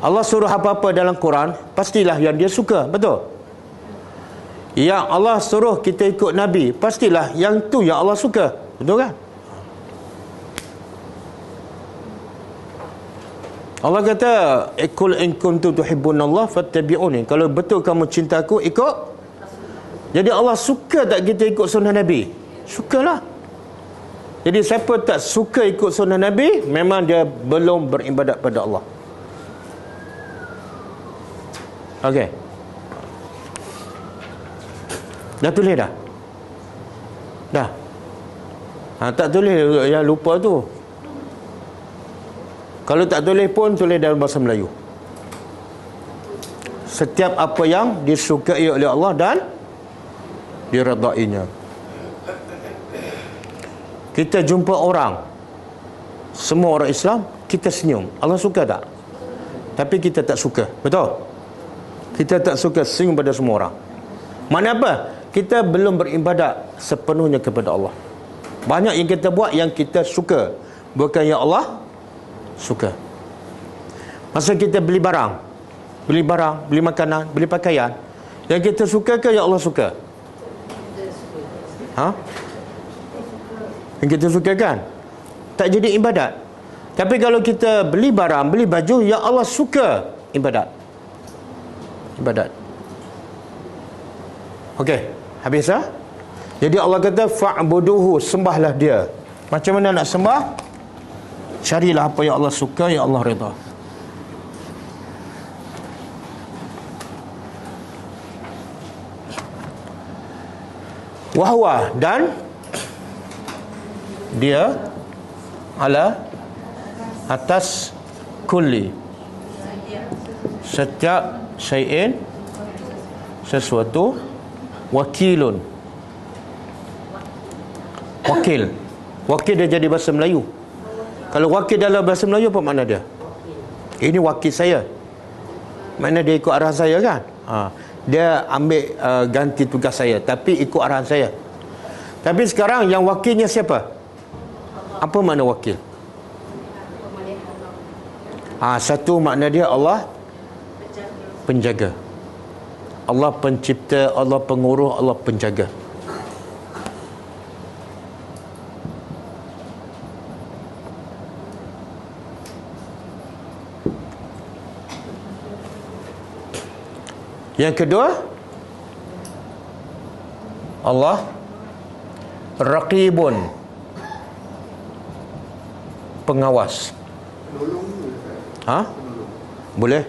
Allah suruh apa-apa dalam Quran, pastilah yang dia suka, betul? Yang Allah suruh kita ikut Nabi, pastilah yang tu yang Allah suka, betul kan? Allah kata, "Qul in kuntum tuhibbunallah fattabi'uni." Kalau betul kamu cinta aku, ikut. Jadi Allah suka tak kita ikut sunnah Nabi? Sukalah. Jadi siapa tak suka ikut sunnah Nabi, memang dia belum beribadat pada Allah. Okey. Dah tulis dah? Dah. Tak tulis yang lupa tu. Kalau tak tulis pun tulis dalam bahasa Melayu. Setiap apa yang disukai oleh Allah dan diredainya. Kita jumpa orang, semua orang Islam, kita senyum. Allah suka tak? Tapi kita tak suka. Betul? Kita tak suka senyum pada semua orang. Makna apa? Kita belum beribadat sepenuhnya kepada Allah. Banyak yang kita buat yang kita suka, bukan yang Allah suka. Masa kita beli barang, beli makanan, beli pakaian, yang kita suka ke yang Allah suka? Yang kita suka kan? Tak jadi ibadat. Tapi kalau kita beli barang, beli baju yang Allah suka, ibadat. Okey, habis dah? Jadi Allah kata fa'buduhu, sembahlah dia. Macam mana nak sembah? Carilah apa yang Allah suka, yang Allah redha. Wahwa, dan dia ala atas kulli, setiap syai'in, sesuatu, wakilun. Wakil dia jadi bahasa Melayu. Kalau wakil dalam bahasa Melayu apa makna dia? Ini wakil saya. Makna dia ikut arahan saya kan? Dia ambil ganti tugas saya, tapi ikut arahan saya. Tapi sekarang yang wakilnya siapa? Apa makna wakil? Satu makna dia Allah penjaga. Allah pencipta, Allah penguruh, Allah penjaga. Yang kedua, Allah Raqibun, pengawas. Boleh.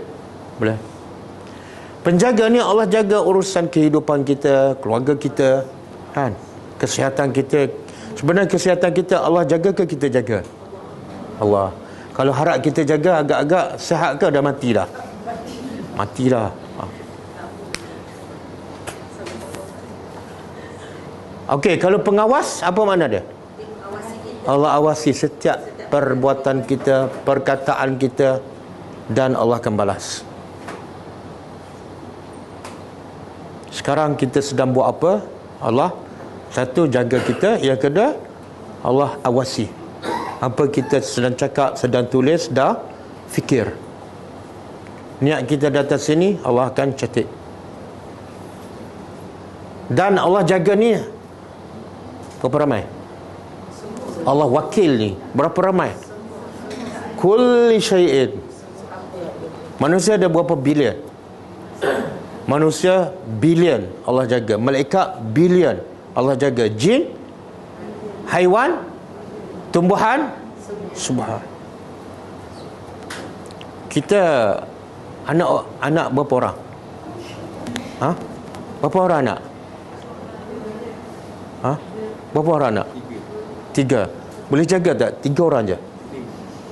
Penjaga ni Allah jaga urusan kehidupan kita, keluarga kita, kan? Kesihatan kita. Sebenarnya kesihatan kita Allah jaga ke kita jaga? Allah. Kalau harap kita jaga, agak-agak sihat ke dah mati dah? Mati dah. Okey, kalau pengawas apa makna dia? Allah awasi setiap perbuatan kita, perkataan kita, dan Allah akan balas. Sekarang kita sedang buat apa? Allah satu jaga kita, yang kedua Allah awasi apa kita sedang cakap, sedang tulis, dah fikir. Niat kita datang sini, Allah akan catat. Dan Allah jaga ni berapa ramai? Allah wakil ni berapa ramai? Kulli syai'in. Manusia ada berapa bilion? Manusia bilion Allah jaga. Malaikat bilion Allah jaga. Jin, haiwan, tumbuhan, subhan. Kita anak berapa orang? Berapa orang anak? Berapa orang anak? 3. Boleh jaga tak? 3 orang je.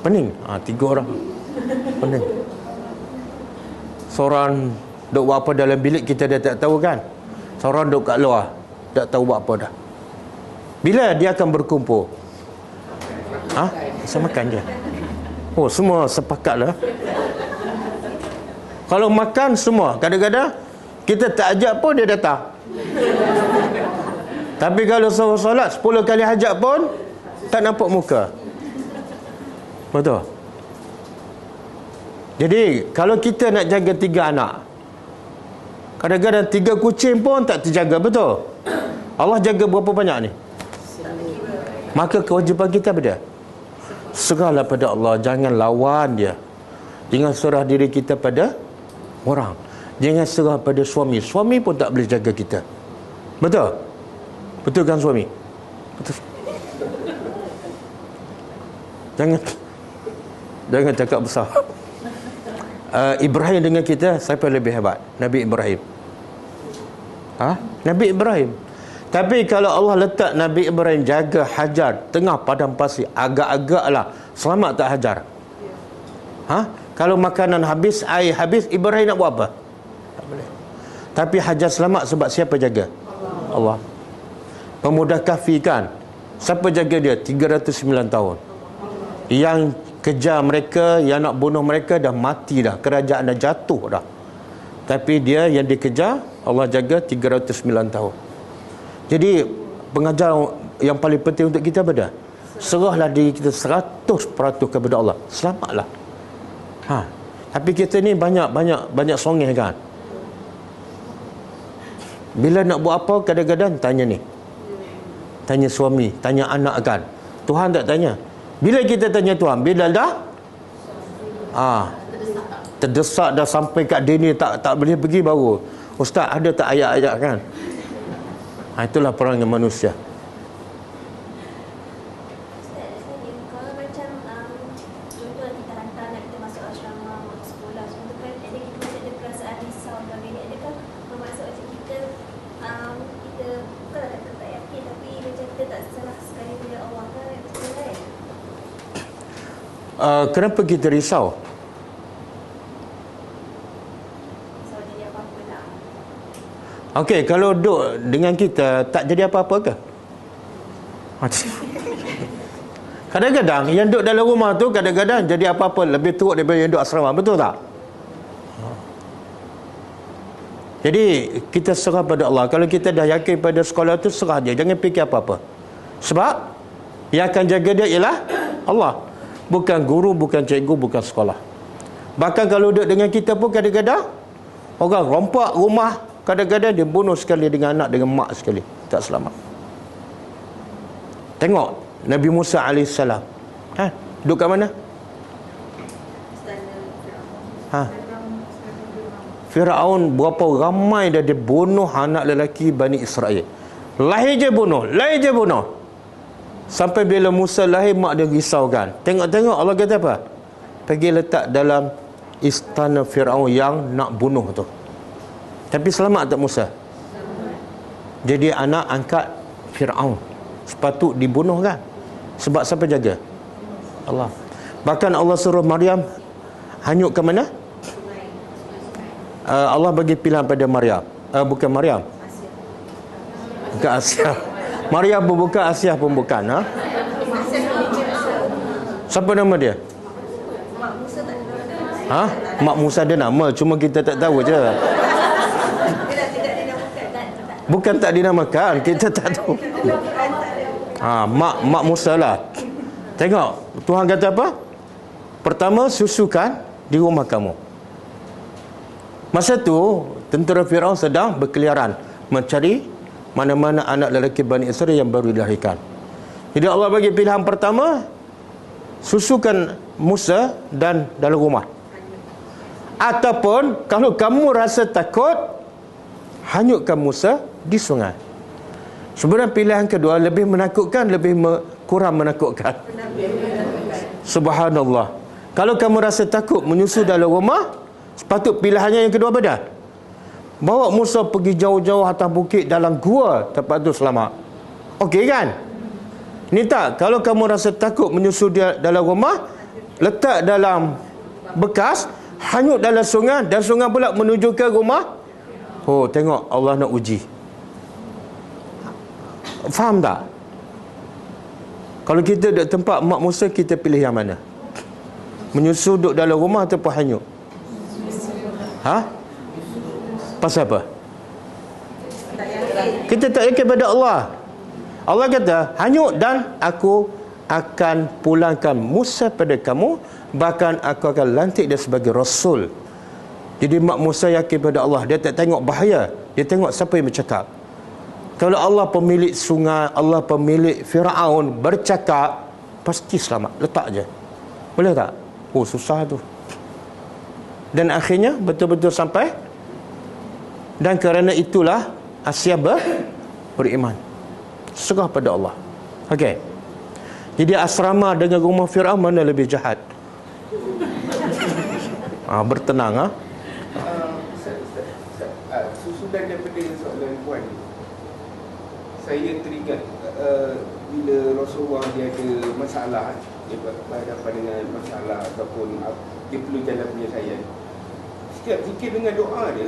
Pening. 3 orang. Pening. Seorang duk buat apa dalam bilik kita dah tak tahu kan? Seorang duk kat luar tak tahu buat apa dah. Bila dia akan berkumpul? Saya makan je. Oh, semua sepakat lah. Kalau makan semua, kadang-kadang kita tak ajak pun dia datang. Tapi kalau solat 10 kali hajat pun tak nampak muka. Betul? Jadi kalau kita nak jaga 3 anak, kadang-kadang 3 kucing pun tak terjaga. Betul? Allah jaga berapa banyak ni? Maka kewajipan kita apa dia? Serahlah pada Allah. Jangan lawan dia. Jangan serah diri kita pada orang. Jangan serah pada suami. Suami pun tak boleh jaga kita. Betul? Betul kan suami? Betul. Jangan cakap besar. Ibrahim dengan kita, siapa lebih hebat? Nabi Ibrahim. Nabi Ibrahim. Tapi kalau Allah letak Nabi Ibrahim jaga Hajar tengah padang pasir, agak-agaklah selamat tak Hajar? Ha? Kalau makanan habis, air habis, Ibrahim nak buat apa? Tak boleh. Tapi Hajar selamat sebab siapa jaga? Allah. Pemuda Kahfi kan, siapa jaga dia? 309 tahun. Yang kejar mereka, yang nak bunuh mereka dah mati dah, kerajaan dah jatuh dah. Tapi dia yang dikejar, Allah jaga 309 tahun. Jadi pengajar yang paling penting untuk kita apa dah? Serahlah diri kita 100% kepada Allah, selamatlah. Ha. Tapi kita ni banyak songeh kan. Bila nak buat apa kadang-kadang tanya ni, tanya suami, tanya anak kan. Tuhan tak tanya. Bila kita tanya Tuhan, bila dah terdesak dah sampai kat dia ni tak boleh pergi, baru Ustaz ada tak ayat-ayat kan. Itulah perangai manusia. Kalau macam contoh kita hantar anak kita masuk asrama, masuk sekolah, semua kan ada kita macam ada perasaan risau dan ini, adakah bermaksud macam kita bukanlah kata tak yakin, tapi macam kita tak serah sekali pada Allah kan, betul kan? Kenapa kita risau? So jadi apa-apa lah. Okey, kalau duduk dengan kita tak jadi apa-apa ke? Kadang-kadang yang duduk dalam rumah tu kadang-kadang jadi apa-apa lebih teruk daripada yang duduk asrama, betul tak? Jadi kita serah pada Allah. Kalau kita dah yakin pada sekolah tu, serah dia, jangan fikir apa-apa. Sebab yang akan jaga dia ialah Allah, bukan guru, bukan cikgu, bukan sekolah. Bahkan kalau duduk dengan kita pun kadang-kadang orang rompak rumah, kadang-kadang dia bunuh sekali dengan anak, dengan mak sekali, tak selamat. Tengok Nabi Musa AS, duduk kat mana? Firaun berapa ramai dah dia bunuh anak lelaki Bani Israel. Lahir je bunuh. Sampai bila Musa lahir, mak dia risau kan. Tengok-tengok Allah kata apa? Pergi letak dalam istana Firaun yang nak bunuh tu. Tapi selamat tak Musa? Jadi anak angkat Firaun, sepatut dibunuh kan? Sebab siapa jaga? Allah. Bahkan Allah suruh Maryam hanyut ke mana? Allah bagi pilihan pada Maryam. Bukan Maryam, bukan Asia. Maryam pun bukan, Asia pun bukan. Siapa nama dia? Mak Musa dia nama, cuma kita tak tahu je. Bukan tak dinamakan, kita tak tahu. Mak Musa lah. Tengok Tuhan kata apa? Pertama, susukan di rumah kamu. Masa tu tentera Firaun sedang berkeliaran mencari mana-mana anak lelaki Bani Israel yang baru dilahirkan. Jadi Allah bagi pilihan pertama, susukan Musa dan dalam rumah. Ataupun kalau kamu rasa takut, hanyutkan Musa di sungai. Sebenarnya pilihan kedua lebih menakutkan, kurang menakutkan. Subhanallah. Kalau kamu rasa takut menyusu dalam rumah, sepatut pilihannya yang kedua apa dah? Bawa Musa pergi jauh-jauh atas bukit dalam gua, tempat tu selamat. Okey kan? Ni tak, kalau kamu rasa takut menyusu dia dalam rumah, letak dalam bekas, hanyut dalam sungai, dan sungai pula menuju ke rumah. Oh, tengok Allah nak uji. Faham tak? Kalau kita duduk tempat mak Musa, kita pilih yang mana? Menyusu duduk dalam rumah ataupun hanyut? Pasal apa? Kita tak yakin pada Allah. Allah kata, hanyut dan aku akan pulangkan Musa pada kamu, bahkan aku akan lantik dia sebagai Rasul. Jadi mak Musa yakin pada Allah. Dia tak tengok bahaya, dia tengok siapa yang bercakap. Kalau Allah pemilik sungai, Allah pemilik Firaun bercakap, pasti selamat. Letak je. Boleh tak? Oh, susah tu. Dan akhirnya betul-betul sampai. Dan kerana itulah Asia beriman. Serah pada Allah. Okey. Jadi asrama dengan rumah Firaun mana lebih jahat? Bertenang. Susulan daripada soalan puan ni, Saya teringat bila Rasulullah dia ada masalah, dia berhadapan dengan masalah ataupun dia perlu jalan penyelesaian. Setiap zikir dengan doa dia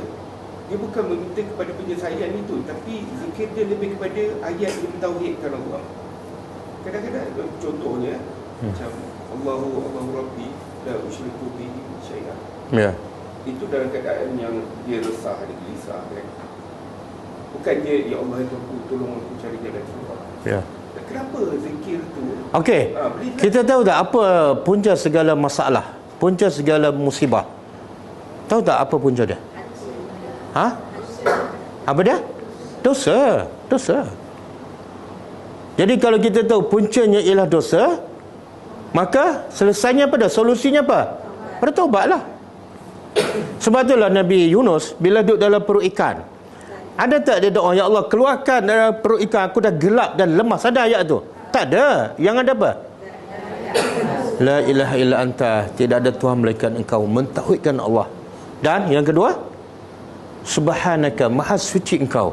bukan meminta kepada penyelesaian itu, tapi zikir dia lebih kepada ayat yang mentauhidkan Allah. Kadang-kadang contohnya macam Allahu Rabbi la usyriku bihi syai'an. Ya. Itu dalam keadaan yang dia resah, dia gelisah kan. Bukannya ya Allah Tuhanku tolong aku cari jalan keluar. Ya. Kenapa zikir tu? Okey. Kita tahu tak apa punca segala masalah? Punca segala musibah. Tahu tak apa punca dia? Ha? Apa dia? Dosa. Dosa. Jadi kalau kita tahu puncanya ialah dosa, maka selesainya apa dah? Solusinya apa? Bertaubatlah. Sebab itulah Nabi Yunus bila duduk dalam perut ikan, ada tak dia doa, ya Allah keluarkan dalam perut ikan, aku dah gelap dan lemas. Ada ayat tu? Tak ada. Yang ada apa? La ilaha illa anta, tidak ada Tuhan melainkan engkau, mentauhidkan Allah. Dan yang kedua, subhanaka, maha suci engkau.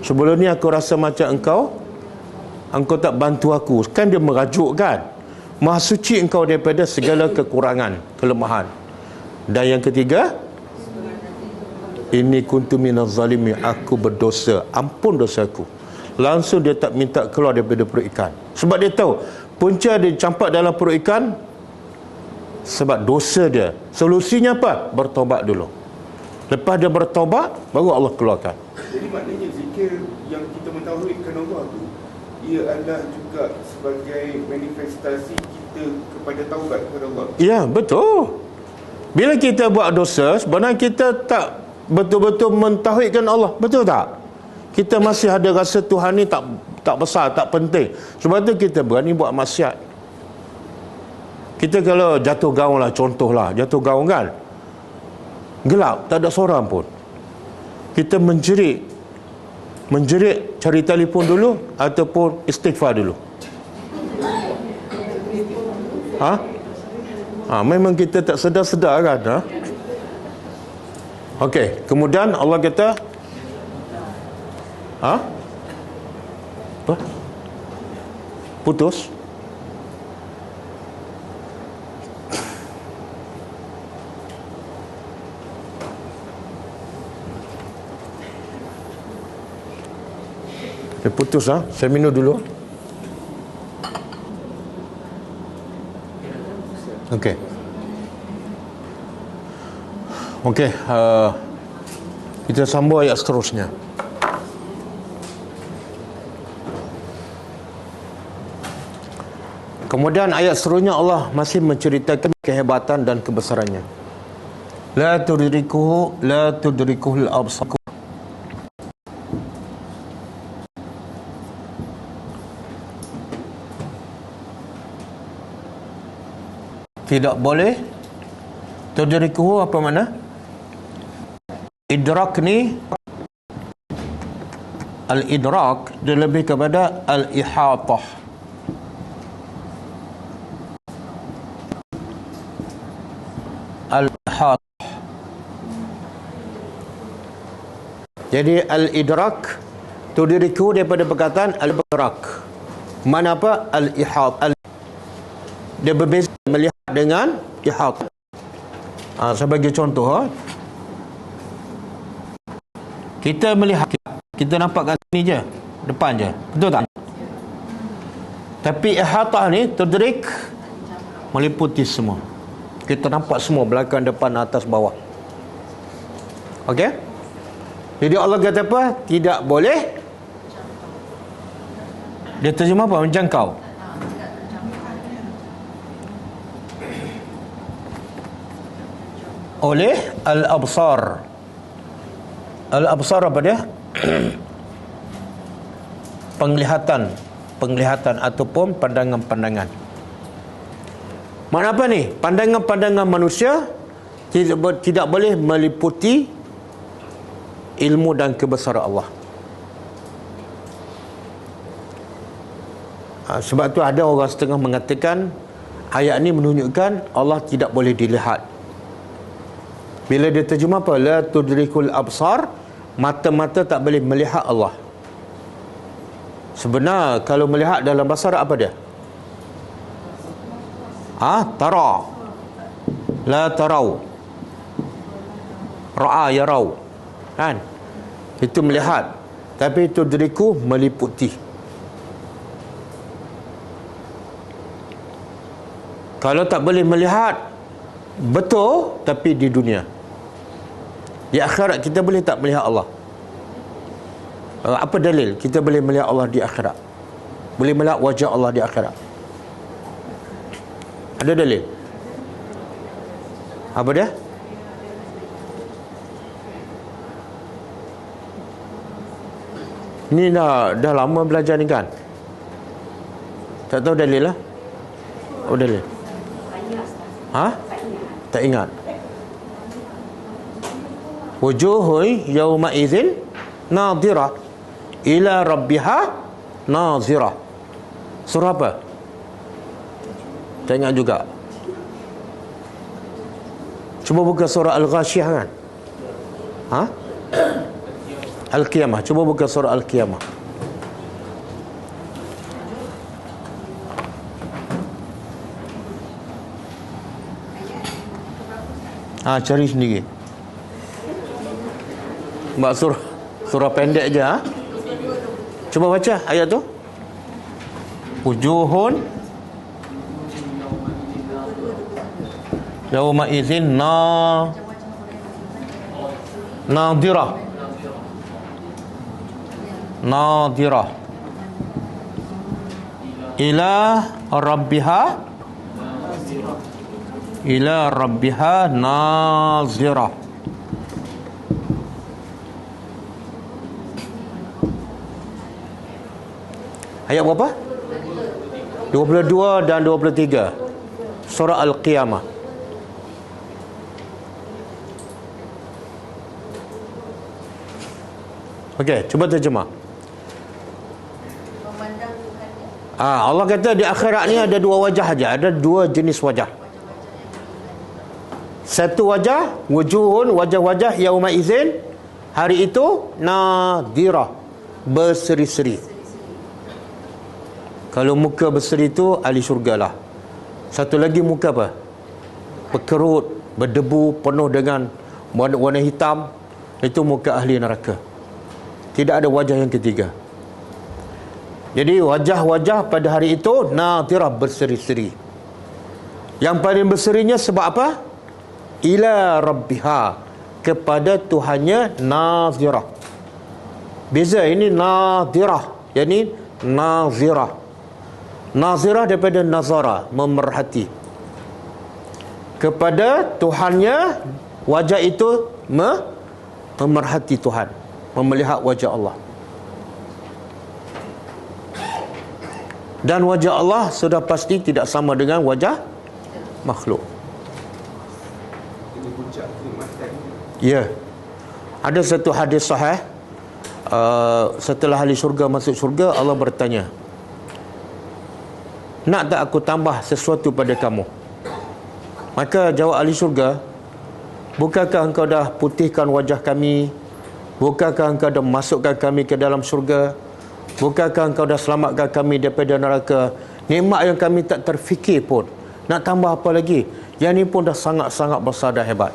Sebelum ni aku rasa macam engkau tak bantu aku. Kan dia merajuk kan, maha suci engkau daripada segala kekurangan, kelemahan. Dan yang ketiga, inni kuntu minaz zalimin, aku berdosa, ampun dosaku. Langsung dia tak minta keluar daripada perut ikan. Sebab dia tahu punca dia campak dalam perut ikan sebab dosa dia. Solusinya apa? Bertaubat dulu. Lepas dia bertaubat, baru Allah keluarkan. Jadi maknanya zikir yang kita mentauhidkan Allah tu, ia adalah juga sebagai manifestasi kita kepada taubat kepada Allah. Ya, betul. Bila kita buat dosa, sebenarnya kita tak betul-betul mentauhidkan Allah. Betul tak? Kita masih ada rasa Tuhan ni tak besar, tak penting. Sebab tu kita berani buat maksiat. Kita kalau jatuh gaung lah, contohlah, jatuh gaung kan, gelap, tak ada seorang pun. Kita menjerit, cari telefon dulu ataupun istighfar dulu. Memang kita tak sedar-sedar kan. Okey, kemudian Allah kata apa? Putus. Dia putus Saya minum dulu. Okey. Okey, kita sambung ayat seterusnya. Kemudian ayat seterusnya Allah masih menceritakan kehebatan dan kebesarannya. La tudrikuhul absar. Tidak boleh. Tudrikuhu apa makna? Idrak ni, al-idrak dia lebih kepada al-ihatah. Al-ihatah. Jadi al-idrak tudrikuhu daripada perkataan al-idrak. Mana apa? Al-ihatah. Dia berbeza melihat dengan ihatah. Saya bagi contoh. Kita melihat, kita nampak kat sini je, depan je, betul tak? Tapi ihatah ni tudrik, meliputi semua. Kita nampak semua, belakang, depan, atas, bawah. Okey? Jadi Allah kata apa? Tidak boleh. Dia terjemah apa? Menjangkau. Oleh al-absar. Al-absar apa dia? Penglihatan ataupun pandangan-pandangan. Makna apa ni? Pandangan-pandangan manusia tidak boleh meliputi ilmu dan kebesaran Allah. Sebab tu ada orang setengah mengatakan ayat ni menunjukkan Allah tidak boleh dilihat. Bila dia terjemah apa? La tudrikul absar, mata-mata tak boleh melihat Allah. Sebenar kalau melihat dalam bahasa Arab apa dia? Tara. La tarau. Ra'a yarau. Kan? Itu melihat. Tapi itu diriku meliputi. Kalau tak boleh melihat betul, tapi di dunia. Di akhirat kita boleh tak melihat Allah? Apa dalil kita boleh melihat Allah di akhirat? Boleh melihat wajah Allah di akhirat? Ada dalil? Apa dia? Ni dah lama belajar ni kan? Tak tahu dalil lah? Oh, dalil. Tak ingat. Wujuhun yawma idzin nadhirah ila rabbiha nazirah. Surah apa? Tak ingat juga. Cuba buka surah Al-Ghashiyah kan? Al-Qiyamah. Cuba buka surah Al-Qiyamah. Cari sendiri. Mbak surah pendek je. Cuba baca ayat tu. Wujuhun yawma idzin nadhirah. Nadhirah ila rabbiha nazirah. Ayat berapa? 22 dan 23 surah Al-Qiyamah. Okey, cuba terjemah. Allah kata di akhirat ni ada dua wajah aja, ada dua jenis wajah. Satu wajah, wujuhun, wajah-wajah yauma izin, hari itu nadhirah, berseri-seri. Kalau muka berseri itu ahli syurga lah. Satu lagi muka apa? Berkerut, berdebu, penuh dengan warna hitam, itu muka ahli neraka. Tidak ada wajah yang ketiga. Jadi wajah-wajah pada hari itu nadhirah, berseri-seri. Yang paling berserinya sebab apa? Ila rabbiha, kepada Tuhannya nazirah. Beza ini nadhirah, yakni nazirah. Nazirah daripada nazara, memerhati. Kepada Tuhannya, wajah itu memerhati Tuhan, melihat wajah Allah. Dan wajah Allah sudah pasti tidak sama dengan wajah makhluk. Ya. Ada satu hadis sahih, setelah ahli syurga masuk syurga, Allah bertanya, nak tak aku tambah sesuatu pada kamu? Maka jawab ahli syurga, bukankah engkau dah putihkan wajah kami? Bukankah engkau dah masukkan kami ke dalam syurga? Bukankah engkau dah selamatkan kami daripada neraka? Nikmat yang kami tak terfikir pun. Nak tambah apa lagi? Yang ni pun dah sangat-sangat besar dan hebat.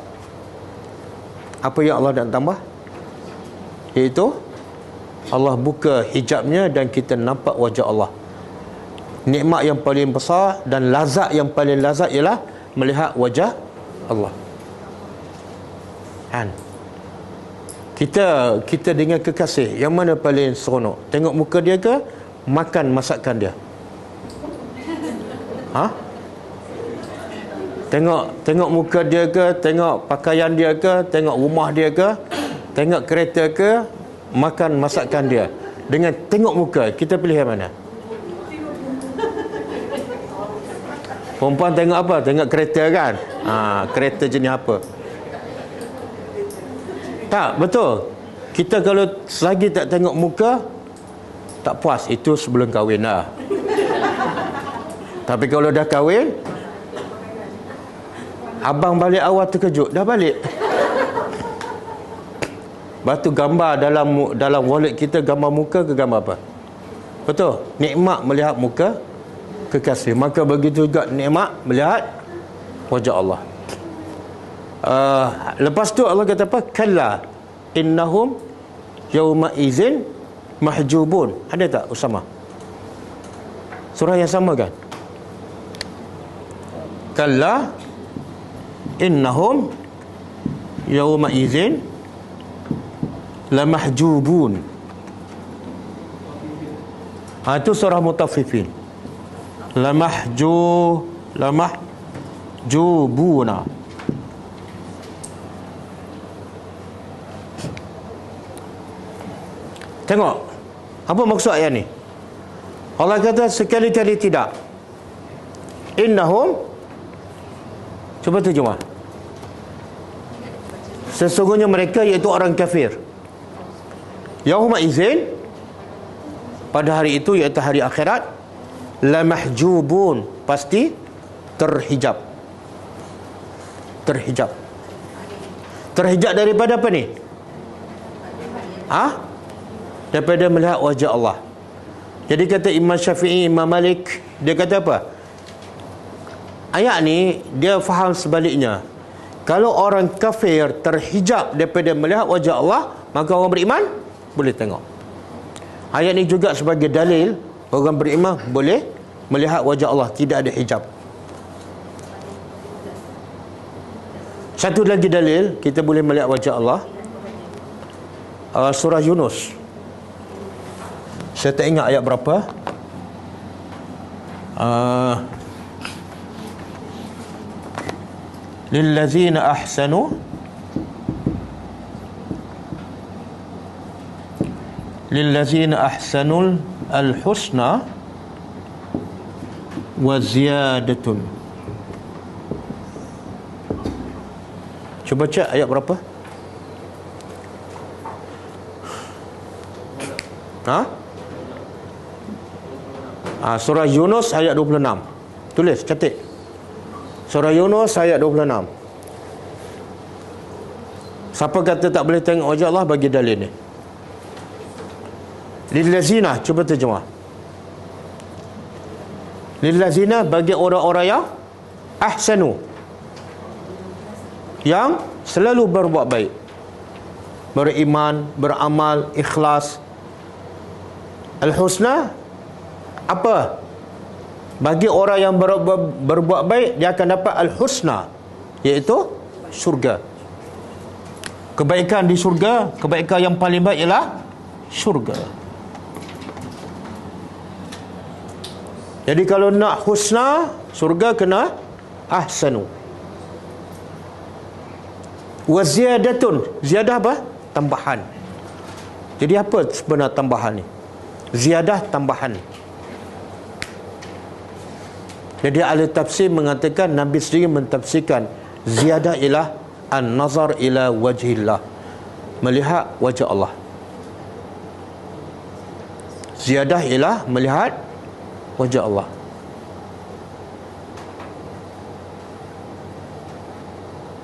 Apa yang Allah nak tambah? Iaitu Allah buka hijabnya dan kita nampak wajah Allah. Nikmat yang paling besar dan lazat yang paling lazat ialah melihat wajah Allah. Kan? Kita dengan kekasih, yang mana paling seronok? Tengok muka dia ke makan masakan dia? Tengok muka dia ke, tengok pakaian dia ke, tengok rumah dia ke, tengok kereta ke, makan masakan dia? Dengan tengok muka, kita pilih yang mana? Perempuan tengok apa? Tengok kereta kan? Kereta jenis apa? Tak, betul. Kita kalau selagi tak tengok muka, tak puas. Itu sebelum kahwin lah. Tapi kalau dah kahwin, abang balik awal terkejut, dah balik. Lepas tu gambar dalam wallet kita, gambar muka ke gambar apa? Betul. Nikmat melihat muka kekasih. Maka begitu juga nikmat melihat wajah Allah. Lepas tu Allah kata apa? Kalla innahum yawma izin mahjubun. Ada tak Usama? Surah yang sama kan? Kalla innahum yawma izin lamahjubun. Itu surah Mutaffifin. Lamahjubuna. Tengok apa maksud ayat ni. Allah kata sekali-kali tidak. Innahum, cuba terjemah. Sesungguhnya mereka iaitu orang kafir. Yauma izin, pada hari itu iaitu hari akhirat, la mahjubun, pasti terhijab. Terhijab. Terhijab daripada apa ni? Daripada melihat wajah Allah. Jadi kata Imam Syafi'i, Imam Malik, dia kata apa? Ayat ni dia faham sebaliknya. Kalau orang kafir terhijab daripada melihat wajah Allah, maka orang beriman boleh tengok. Ayat ni juga sebagai dalil orang beriman boleh melihat wajah Allah, tidak ada hijab. Satu lagi dalil kita boleh melihat wajah Allah, surah Yunus. Saya tak ingat ayat berapa. Lillazina ahsanu al-husna wa ziyadatun. Cuba cek ayat berapa? Surah Yunus ayat 26. Tulis, catat. Surah Yunus ayat 26. Siapa kata tak boleh tengok wajah Allah, bagi dalil ni. Lillazina, cuba terjemah. Lillazina, bagi orang-orang yang ahsanu, yang selalu berbuat baik, beriman, beramal, ikhlas. Al-husna apa? Bagi orang yang berbuat baik, dia akan dapat al-husna, iaitu syurga. Kebaikan di syurga, kebaikan yang paling baik ialah syurga. Jadi kalau nak husna, syurga, kena ahsanu. Wa ziyadatun, ziyadah apa? Tambahan. Jadi apa sebenarnya tambahan ni? Ziyadah, tambahan. Jadi ahli tafsir mengatakan, Nabi sendiri mentafsirkan ziyadah ialah an-nazar ila wajhillah, melihat wajah Allah. Ziyadah ialah melihat wajah Allah.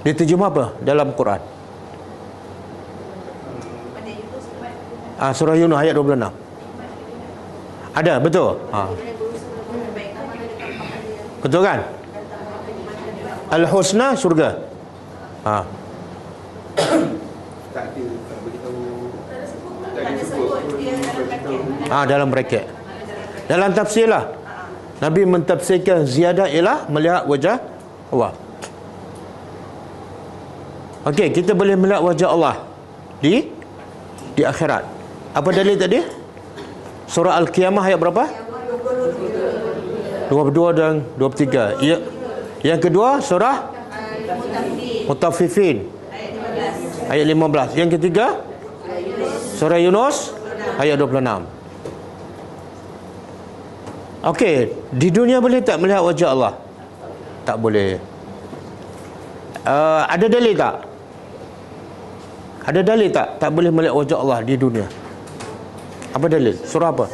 Diterjemah apa dalam Quran? Surah Yunus ayat 26. Ada, betul? Betul kan? Al-husna, syurga. Tak ada, tak beritahu. Tak ada sebut. Dalam bracket. Dalam tafsir lah, Nabi mentafsirkan ziyadah ialah melihat wajah Allah. Okey, kita boleh melihat wajah Allah di akhirat. Apa dalil tadi? Surah Al-Qiyamah ayat berapa? 22 dan 23. Yang kedua surah Mutaffifin ayat 15. Yang ketiga surah Yunus ayat 26. Okey, di dunia boleh tak melihat wajah Allah? Tak boleh. Ada dalil tak? Ada dalil tak? Tak boleh melihat wajah Allah di dunia. Apa dalil? Surah apa?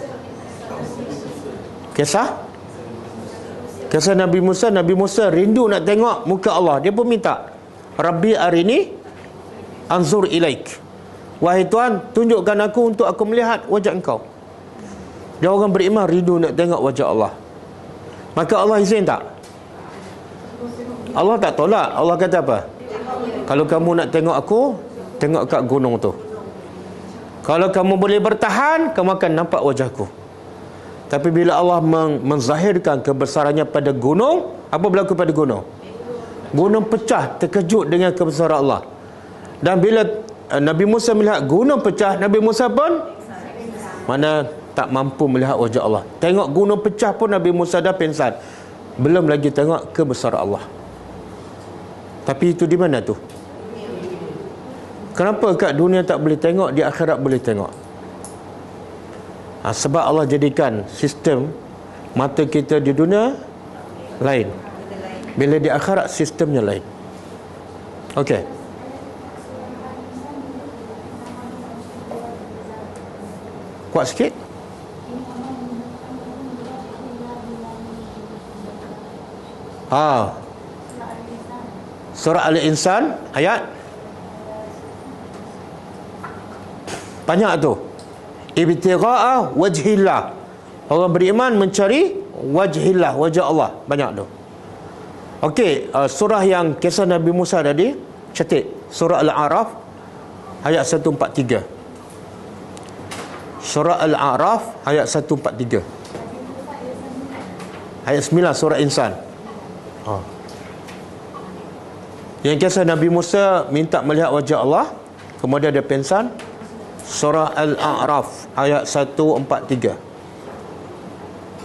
Kisah Nabi Musa. Nabi Musa rindu nak tengok muka Allah. Dia pun minta, Rabbi arini anzur ilaik. Wahai Tuhan, tunjukkan aku untuk aku melihat wajah engkau. Dia orang beriman rindu nak tengok wajah Allah. Maka Allah izin tak? Allah tak tolak. Allah kata apa? Kalau kamu nak tengok aku, tengok kat gunung tu. Kalau kamu boleh bertahan, kamu akan nampak wajahku. Tapi bila Allah menzahirkan kebesarannya pada gunung, apa berlaku pada gunung? Gunung pecah, terkejut dengan kebesaran Allah. Dan bila Nabi Musa melihat gunung pecah, Nabi Musa pun mana tak mampu melihat wajah Allah. Tengok gunung pecah pun Nabi Musa dah pingsan. Belum lagi tengok kebesaran Allah. Tapi itu di mana tu? Kenapa kat dunia tak boleh tengok, di akhirat boleh tengok? Sebab Allah jadikan sistem mata kita di dunia lain. Bila di akhirat sistemnya lain. Okey. Kuat sikit. Surah Al-Insan ayat banyak tu. Ibtigha'a wajhillah. Orang beriman mencari wajhillah, wajah Allah. Banyak tu. Okey, surah yang kisah Nabi Musa tadi, catat. Surah Al-A'raf ayat 143. Surah Al-A'raf ayat 143. Ayat 9 surah Insan. Yang kisah Nabi Musa minta melihat wajah Allah, kemudian dia pingsan. Surah Al-A'raf ayat 143.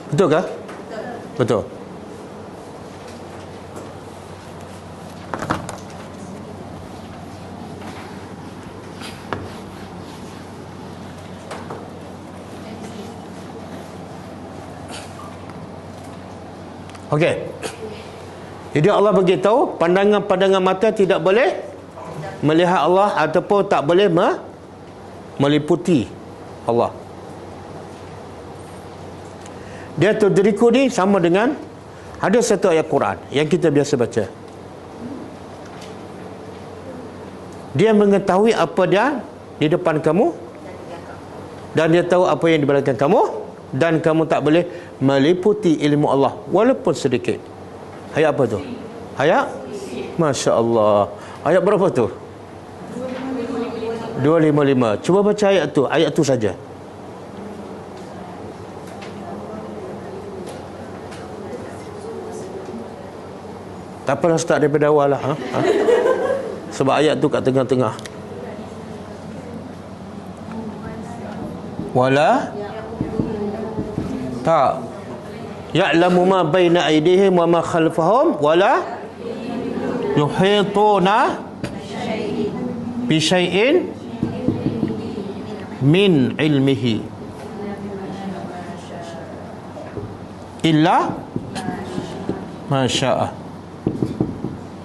Betul ke? Betul. Okey. Jadi Allah beritahu pandangan-pandangan mata tidak boleh melihat Allah ataupun tak boleh meliputi Allah. Dia tudriku ni sama dengan ada satu ayat Quran yang kita biasa baca. Dia mengetahui apa dia di depan kamu dan dia tahu apa yang di belakang kamu, dan kamu tak boleh meliputi ilmu Allah walaupun sedikit. Ayat apa tu? Ayat? Masya Allah. Ayat berapa tu? 255. Cuba baca ayat tu saja. Tak apalah, start daripada awal lah. Sebab ayat tu kat tengah-tengah. Wala tak ya'lamu ma baina aydihim wa ma khalfahum wala yuhituna bi syai'in min ilmihi illa ma syaa.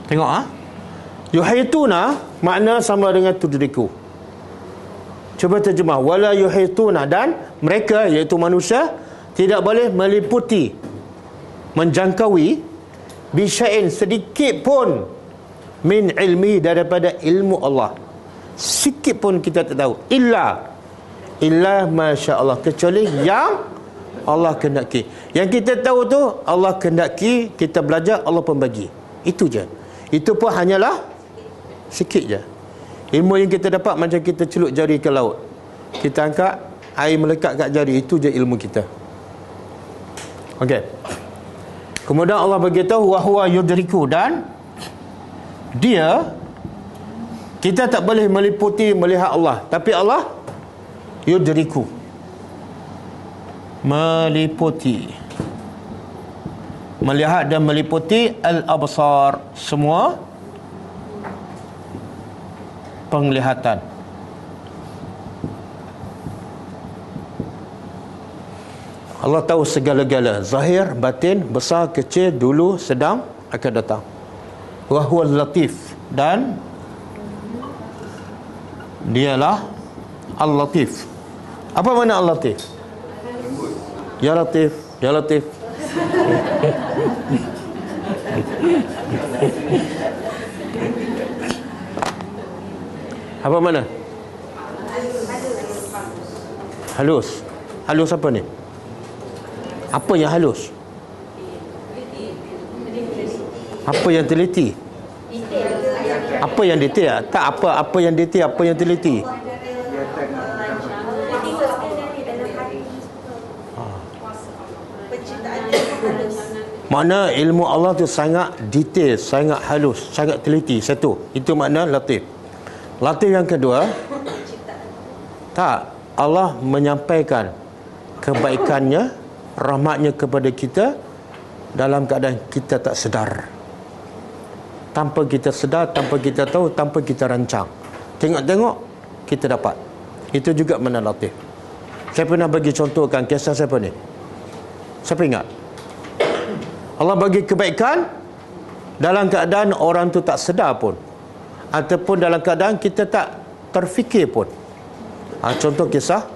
Tengok yuhituna makna sama dengan tudriku. Cuba terjemah. Wala yuhituna, dan mereka iaitu manusia tidak boleh meliputi, menjangkaui bisya'in sedikit pun min ilmi daripada ilmu Allah. Sikit pun kita tak tahu. Illa masya Allah, kecuali yang Allah kehendaki. Yang kita tahu tu Allah kehendaki, kita belajar, Allah pun bagi. Itu je. Itu pun hanyalah sikit je. Ilmu yang kita dapat macam kita celup jari ke laut. Kita angkat, air melekat kat jari. Itu je ilmu kita. Okey. Kemudian Allah beritahu wahwa yudriku, dan dia, kita tak boleh meliputi melihat Allah, tapi Allah yudriku, meliputi, melihat dan meliputi al-absar, semua penglihatan. Allah tahu segala-gala, zahir, batin, besar, kecil, dulu, sedang, akan datang. Wa huwal latif, dan dialah al-latif. Apa makna al-latif? Ya latif, ya latif. Apa makna? Halus. Halus apa ni? Apa yang halus? Apa yang teliti? Apa yang detail? Tak apa yang detail, apa yang teliti? Makna ilmu Allah tu sangat detail, sangat halus, sangat teliti. Satu, itu makna latif. Latif yang kedua, tak, Allah menyampaikan kebaikannya, rahmatnya kepada kita dalam keadaan kita tak sedar, tanpa kita sedar, tanpa kita tahu, tanpa kita rancang. Tengok-tengok kita dapat. Itu juga makna latif. Saya pernah bagi contohkan kisah siapa ni? Siapa ingat? Allah bagi kebaikan dalam keadaan orang tu tak sedar pun, ataupun dalam keadaan kita tak terfikir pun. Contoh kisah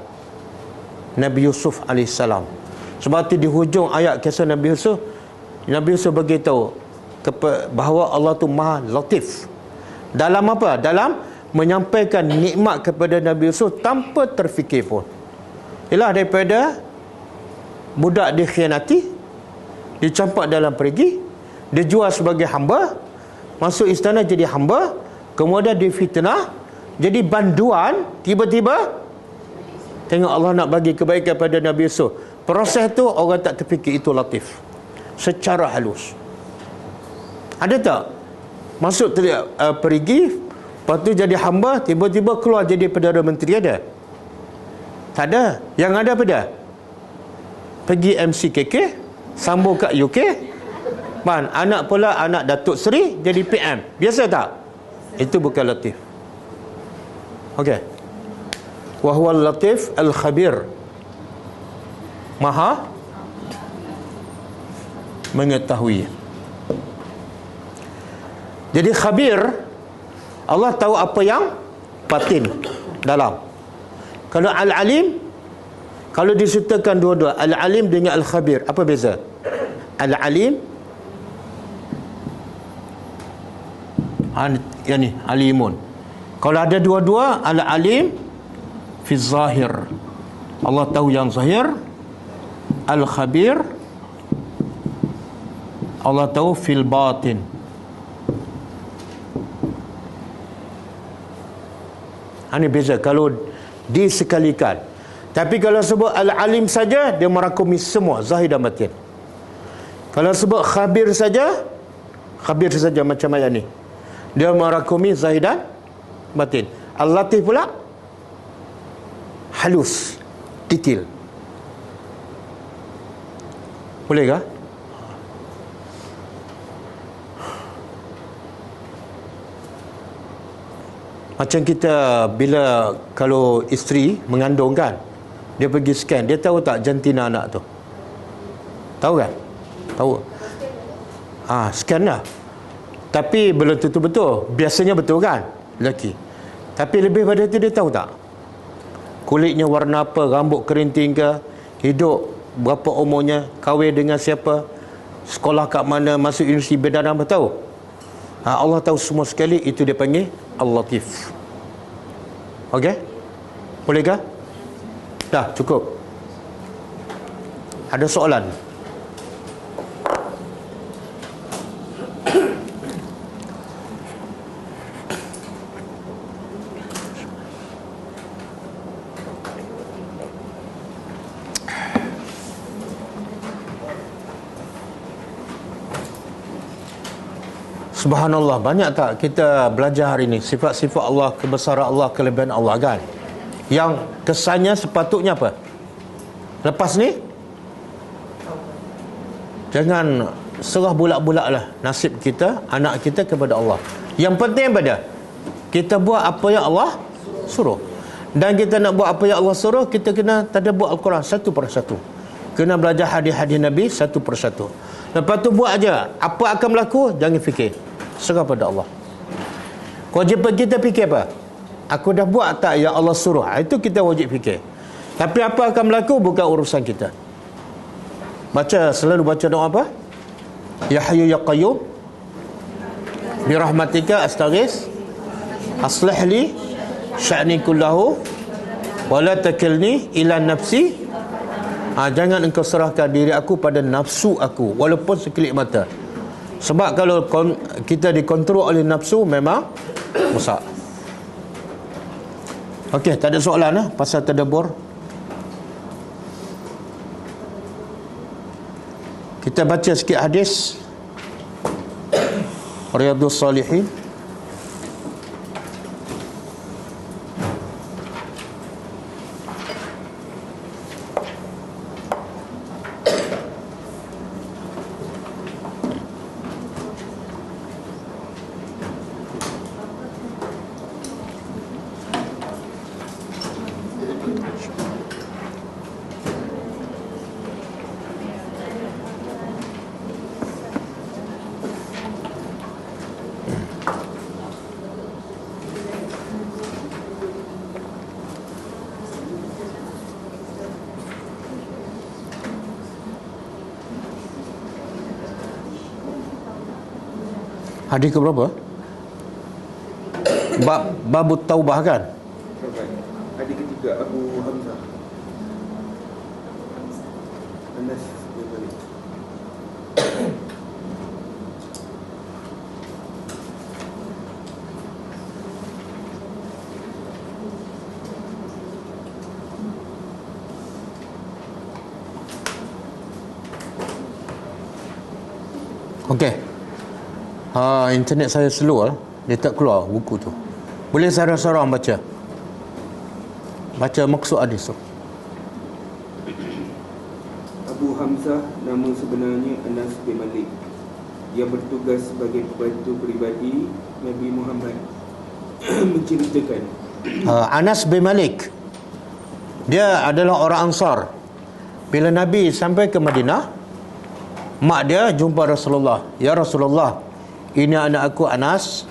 Nabi Yusuf AS. Sebab itu di hujung ayat kisah Nabi Yusuf beritahu bahawa Allah tu maha latif. Dalam apa? Dalam menyampaikan nikmat kepada Nabi Yusuf tanpa terfikir pun. Ialah daripada budak dikhianati, dicampak dalam perigi, dijual sebagai hamba, masuk istana jadi hamba, kemudian difitnah, jadi banduan. Tiba-tiba tengok Allah nak bagi kebaikan pada Nabi Yusuf. Proses tu orang tak terfikir, itu latif, secara halus. Ada tak? Masuk perigi, lepas tu jadi hamba, tiba-tiba keluar jadi Perdana Menteri, ada? Tak ada. Yang ada apa dia? Pergi MCKK, sambung kat UK, anak pula anak Datuk Seri jadi PM. Biasa tak? Itu bukan latif. Okey. Wa huwal latif al-khabir. Maha mengetahui. Jadi khabir, Allah tahu apa yang batin dalam. Kalau al-alim, kalau disertakan dua-dua, al-alim dengan al-khabir, apa beza? Al-alim, yang ni alimun. Kalau ada dua-dua, al-alim fi zahir, Allah tahu yang zahir. Al-khabir, Allah tahu fil batin. Ini beza kalau disekalikan. Tapi kalau sebut al-alim saja, dia merakumi semua zahir dan batin. Kalau sebut khabir saja macam ayat ni, dia merakumi zahir dan batin. Al-latif pula halus, detail. Boleh kah? Macam kita bila kalau isteri mengandung kan, dia pergi scan, dia tahu tak jantina anak tu? Tahu kan? Tahu. Scan lah. Tapi belum tentu betul. Biasanya betul kan? Lelaki. Tapi lebih pada itu, dia tahu tak? Kulitnya warna apa, rambut kerinting ke, hidup berapa umurnya, kahwin dengan siapa, sekolah kat mana, masuk universiti bidang apa, tahu? Allah tahu semua sekali. Itu dia panggil Al-Latif. Okey? Bolehkah? Dah, cukup. Ada soalan? Subhanallah, banyak tak kita belajar hari ini sifat-sifat Allah, kebesaran Allah, kelebihan Allah kan? Yang kesannya sepatutnya apa? Lepas ni jangan serah bulat-bulat lah nasib kita, anak kita kepada Allah. Yang penting apa dia? Kita buat apa yang Allah suruh. Dan kita nak buat apa yang Allah suruh, kita kena tadabbur Al-Quran satu persatu. Kena belajar hadis-hadis Nabi satu persatu. Lepas tu buat aja. Apa akan berlaku, jangan fikir. Serah pada Allah. Kewajipan kita fikir apa? Aku dah buat tak yang Allah suruh? Itu kita wajib fikir. Tapi apa akan berlaku bukan urusan kita. Selalu baca doa apa? Ya Hayyu Ya Qayyum bi rahmatika astaghis aslih li sya'ni kullahu wa la takilni ila nafsi Jangan engkau serahkan diri aku pada nafsu aku walaupun sekelip mata. Sebab kalau kita dikontrol oleh nafsu memang rosak. Okey, tak ada soalan pasal tadabbur. Kita baca sikit hadis Riyadhus Salihin. Hadis ke berapa? Babut taubah kan? Hadis ketiga, Abu Hamzah Anas bin Malik. Okey. Internet saya slow lah. Dia tak keluar buku tu. Boleh seorang-seorang baca maksud hadis tu. Abu Hamzah nama sebenarnya Anas bin Malik. Dia bertugas sebagai pembantu peribadi Nabi Muhammad. Menceritakan Anas bin Malik, dia adalah orang Ansar. Bila Nabi sampai ke Madinah, mak dia jumpa Rasulullah. Ya Rasulullah, ini anak aku Anas,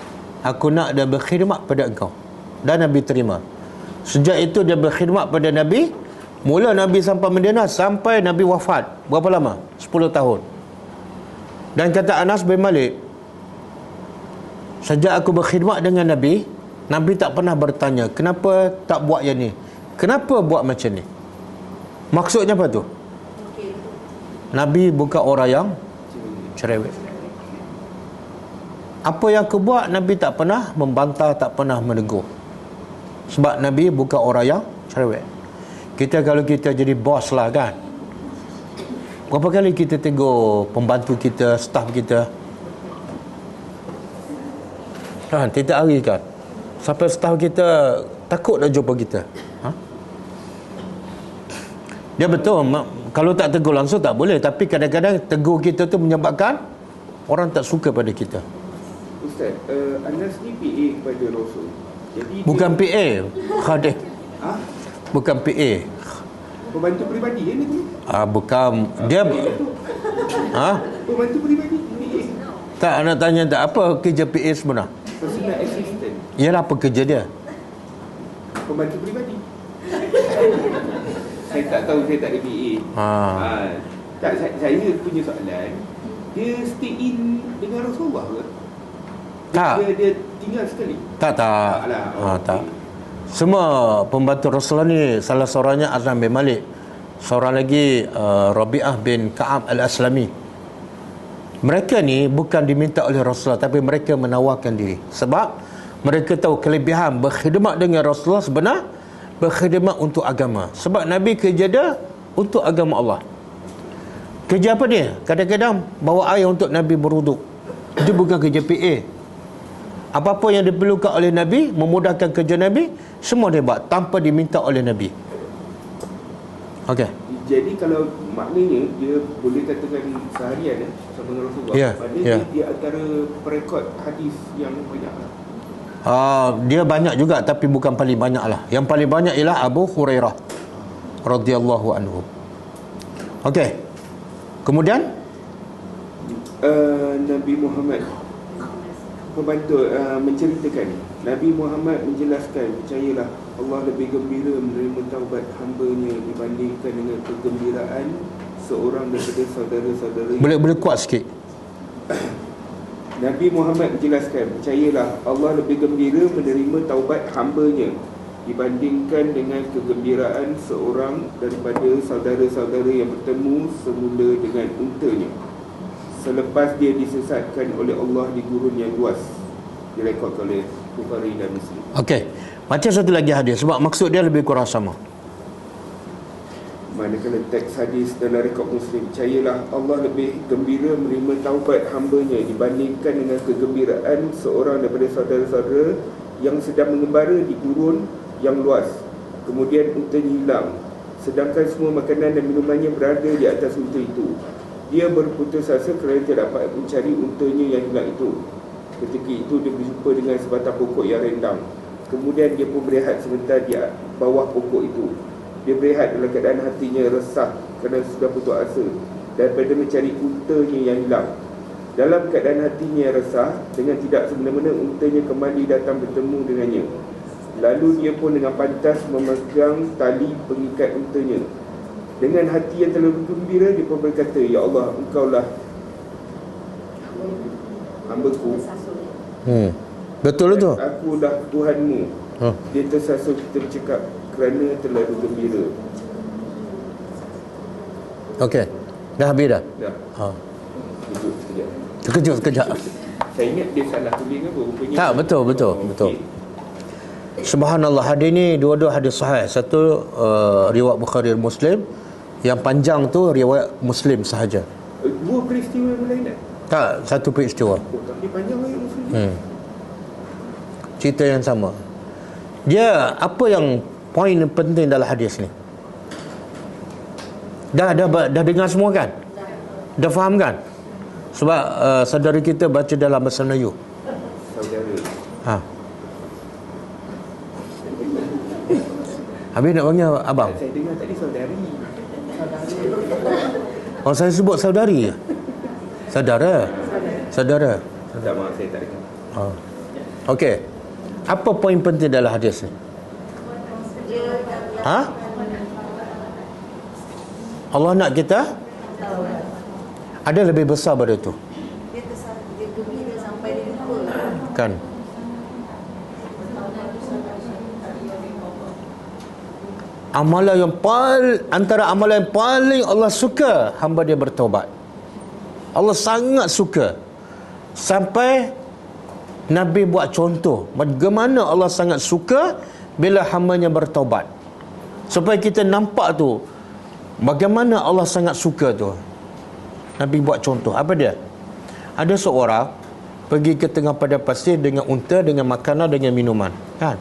aku nak dia berkhidmat pada engkau. Dan Nabi terima. Sejak itu dia berkhidmat pada Nabi. Mula Nabi sampai Madinah sampai Nabi wafat. Berapa lama? 10 tahun. Dan kata Anas bin Malik, sejak aku berkhidmat dengan Nabi, Nabi tak pernah bertanya, kenapa tak buat yang ni? Kenapa buat macam ni? Maksudnya apa tu? Nabi bukan orang yang cerewet. Apa yang aku buat, Nabi tak pernah membantah, tak pernah menegur. Sebab Nabi bukan orang yang cerewet. Kita kalau kita jadi bos lah kan, berapa kali kita tegur pembantu kita, staf kita kan, tiap hari kan, sampai staf kita takut nak jumpa kita. Dia betul, kalau tak tegur langsung tak boleh, tapi kadang-kadang tegur kita tu menyebabkan orang tak suka pada kita. Ustaz, Anas ni PA kepada Rasul. Jadi bukan PA, khadim. Bukan PA. Pembantu peribadi kan itu? Bukan. Dia Pembantu peribadi PA. Tak, nak tanya tak apa kerja PA sebenar? Personal assistant. Ialah apa kerja dia? Pembantu peribadi. Saya tak tahu, saya tak ada PA. Tak, saya punya soalan, dia stay in dengan Rasulullah ke? Tak. Dia tinggal sekali? Tak. Tak. Tak. Semua pembantu Rasulullah ni, salah seorangnya Azam bin Malik, seorang lagi Rabi'ah bin Ka'ab al-Aslami. Mereka ni bukan diminta oleh Rasulullah, tapi mereka menawarkan diri. Sebab mereka tahu kelebihan berkhidmat dengan Rasulullah sebenar berkhidmat untuk agama. Sebab Nabi kerja dia untuk agama Allah. Kerja apa dia? Kadang-kadang bawa air untuk Nabi berwuduk. Itu bukan kerja PA. Apa-apa yang diperlukan oleh Nabi, memudahkan kerja Nabi, semua dia buat tanpa diminta oleh Nabi. Okey. Jadi kalau maknanya dia boleh katakan seharian sama dengan Rasulullah. Maknanya dia antara perekod hadis yang banyak. Dia banyak juga, tapi bukan paling banyak lah. Yang paling banyak ialah Abu Hurairah radhiyallahu anhu. Okey. Kemudian Nabi Muhammad pembantu menceritakan, Nabi Muhammad menjelaskan, percayalah Allah lebih gembira menerima taubat hamba-Nya dibandingkan dengan kegembiraan seorang daripada saudara-saudara. Boleh kuat sikit. Nabi Muhammad menjelaskan, percayalah Allah lebih gembira menerima taubat hamba-Nya dibandingkan dengan kegembiraan seorang daripada saudara-saudara yang bertemu semula dengan untanya selepas dia disesatkan oleh Allah di gurun yang luas. Direkod oleh Bukhari dan Muslim. Okey, macam satu lagi hadis sebab maksud dia lebih kurang sama. Manakala teks hadis dalam rekod Muslim, percayalah Allah lebih gembira menerima taubat hambanya dibandingkan dengan kegembiraan seorang daripada saudara-saudara yang sedang mengembara di gurun yang luas, kemudian untanya hilang, sedangkan semua makanan dan minumannya berada di atas unta itu. Dia berputus asa kerana tidak dapat mencari untanya yang hilang itu. Ketika itu dia berjumpa dengan sebatang pokok yang rindang. Kemudian dia pun berehat sebentar di bawah pokok itu. Dia berehat dalam keadaan hatinya resah kerana sudah putus asa daripada mencari untanya yang hilang. Dalam keadaan hatinya resah, dengan tidak semena-mena untanya kembali datang bertemu dengannya. Lalu dia pun dengan pantas memegang tali pengikat untanya. Dengan hati yang terlalu gembira, dia pun berkata, Ya Allah, Engkaulah hamba-Ku. Betul itu. Akulah Tuhanmu. Dia tersasul, kita bercakap kerana terlalu gembira. Okey, dah habis dah? Dah. Kejut sekejap. Terkejut sekejap. Saya ingat dia salah tulis apa rupanya. Tak, betul. Okey. Subhanallah, hadis ni dua-dua hadis sahih. Satu riwayat Bukhari dan Muslim. Yang panjang tu riwayat Muslim sahaja. Dua peristiwa yang lain tak? Tak, satu peristiwa. Tapi panjang riwayat Muslim. Cerita yang sama. Dia apa yang poin penting dalam hadis ni? Dah dengar semua kan? Dah faham kan? Sebab saudara kita baca dalam bahasa Melayu. Saudara. Habis nak panggil abang? Saya dengar tadi saudari. Oh, saya sebut saudari. Saudara. Tak, maaf, saya tak dengar. Okey. Apa poin penting dalam hadis ni? Allah nak kita ada lebih besar pada tu. Dia gembira sampai dia lupa. Kan? Amalan yang antara amalan yang paling Allah suka hamba dia bertaubat. Allah sangat suka. Sampai Nabi buat contoh bagaimana Allah sangat suka bila hambanya bertaubat. Supaya kita nampak tu bagaimana Allah sangat suka tu. Nabi buat contoh. Apa dia? Ada seorang pergi ke tengah padang pasir dengan unta, dengan makanan, dengan minuman. Kan?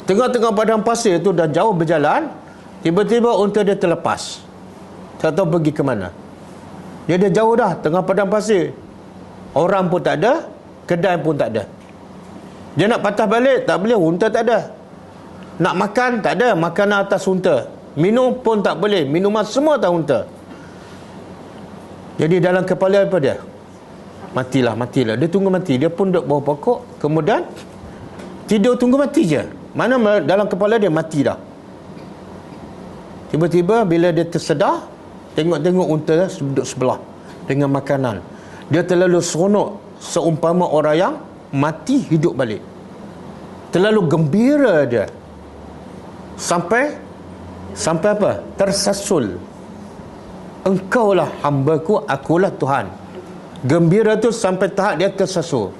Tengah-tengah padang pasir tu dah jauh berjalan, tiba-tiba unta dia terlepas. Tak tahu pergi ke mana. Dia dah jauh dah, tengah padang pasir. Orang pun tak ada, kedai pun tak ada. Dia nak patah balik, tak boleh, unta tak ada. Nak makan, tak ada, makanan atas unta. Minum pun tak boleh, minuman semua atas unta. Jadi dalam kepala apa dia? Matilah. Dia tunggu mati. Dia pun duduk bawah pokok, kemudian tidur tunggu mati je. Mana dalam kepala dia mati dah. Tiba-tiba bila dia tersedar, tengok unta duduk sebelah dengan makanan. Dia terlalu seronok, seumpama orang yang mati hidup balik. Terlalu gembira dia. Sampai apa? Tersasul. Engkaulah hamba-Ku, akulah Tuhan. Gembira tu sampai tahap dia tersasul.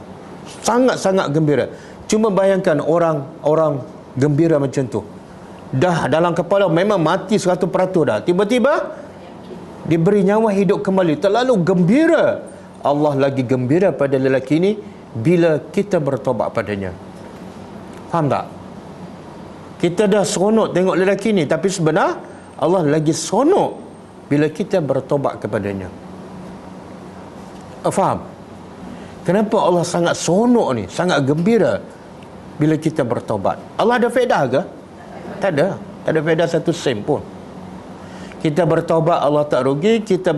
Sangat-sangat gembira. Cuma bayangkan orang gembira macam tu. Dah dalam kepala memang mati 100% dah. Tiba-tiba diberi nyawa hidup kembali. Terlalu gembira. Allah lagi gembira pada lelaki ini bila kita bertobat padanya. Faham tak? Kita dah seronok tengok lelaki ni, tapi sebenarnya Allah lagi seronok bila kita bertobat kepadanya. Faham? Kenapa Allah sangat seronok ni, sangat gembira bila kita bertobat? Allah ada faedah ke? Tak ada. Tak ada faedah satu sen pun. Kita bertobat Allah tak rugi, kita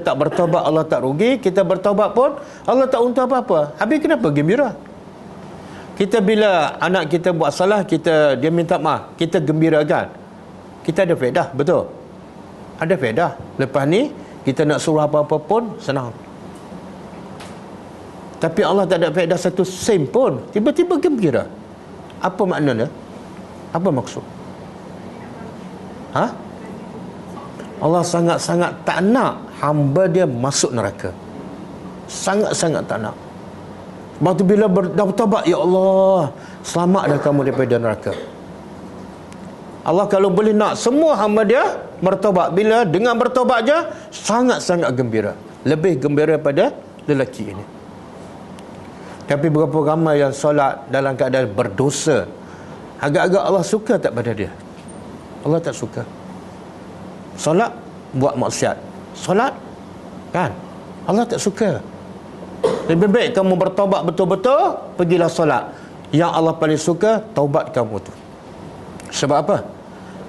tak bertobat Allah tak rugi, kita bertobat pun Allah tak untung apa-apa. Habis kenapa gembira? Kita bila anak kita buat salah, dia minta maaf, kita gembirakan. Kita ada faedah, betul? Ada faedah. Lepas ni kita nak suruh apa-apa pun senang. Tapi Allah tak ada faedah satu sen pun, tiba-tiba gembira. Apa maknanya? Apa maksud? Allah sangat-sangat tak nak hamba dia masuk neraka. Sangat-sangat tak nak. Sebab tu bila dah bertaubat, ya Allah, selamat dah kamu daripada neraka. Allah kalau boleh nak semua hamba dia bertaubat, bila dengan bertaubat je sangat-sangat gembira, lebih gembira pada lelaki ini. Tapi berapa ramai yang solat dalam keadaan berdosa, agak-agak Allah suka tak pada dia? Allah tak suka. Solat buat maksiat, solat kan, Allah tak suka. Lebih baik kamu bertaubat betul-betul, pergilah solat. Yang Allah paling suka taubat kamu tu. Sebab apa?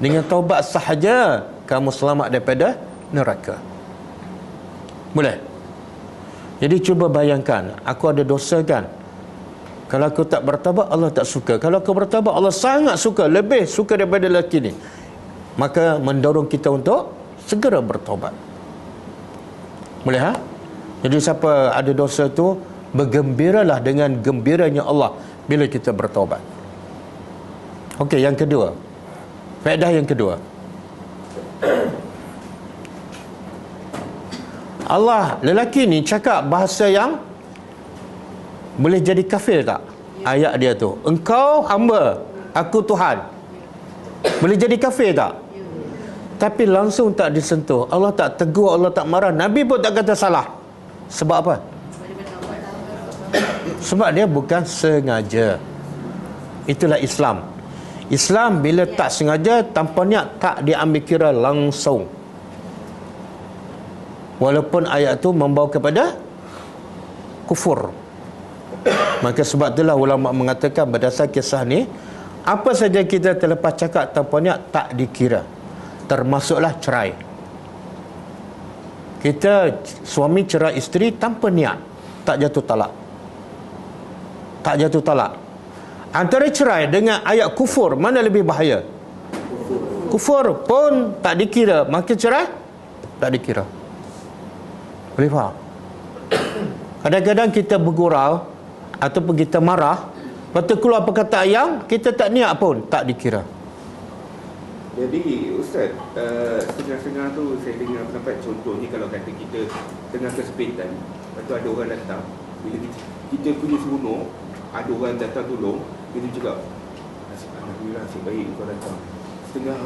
Dengan taubat sahaja kamu selamat daripada neraka. Boleh? Jadi cuba bayangkan, aku ada dosa kan? Kalau aku tak bertaubat, Allah tak suka. Kalau aku bertaubat, Allah sangat suka, lebih suka daripada lelaki ni. Maka mendorong kita untuk segera bertaubat. Boleh ha? Jadi siapa ada dosa tu, bergembiralah dengan gembiranya Allah bila kita bertaubat. Okey, yang kedua. Faedah yang kedua. Allah, lelaki ni cakap bahasa yang boleh jadi kafir tak? Ayat dia tu, engkau hamba, aku Tuhan. Boleh jadi kafir tak? Tapi langsung tak disentuh. Allah tak tegur, Allah tak marah. Nabi pun tak kata salah. Sebab apa? Sebab dia bukan sengaja. Itulah Islam. Islam bila tak sengaja, tanpa niat, tak diambil kira langsung. Walaupun ayat tu membawa kepada kufur. Maka sebab itulah ulama mengatakan berdasar kisah ni, apa saja kita terlepas cakap tanpa niat tak dikira. Termasuklah cerai. Kita suami cerai isteri tanpa niat, tak jatuh talak. Tak jatuh talak. Antara cerai dengan ayat kufur, mana lebih bahaya? Kufur pun tak dikira, maka cerai tak dikira. Boleh faham? Kadang-kadang kita bergurau ataupun kita marah, lepas tu keluar perkataan yang kita tak niat pun tak dikira. Jadi Ustaz, setengah-setengah tu saya dengar pendapat, contohnya kalau kata kita tengah kesempitan, lepas tu ada orang datang, bila kita punya seronok, ada orang datang tolong, kita cakap alhamdulillah, nasib baik kau datang. Setengah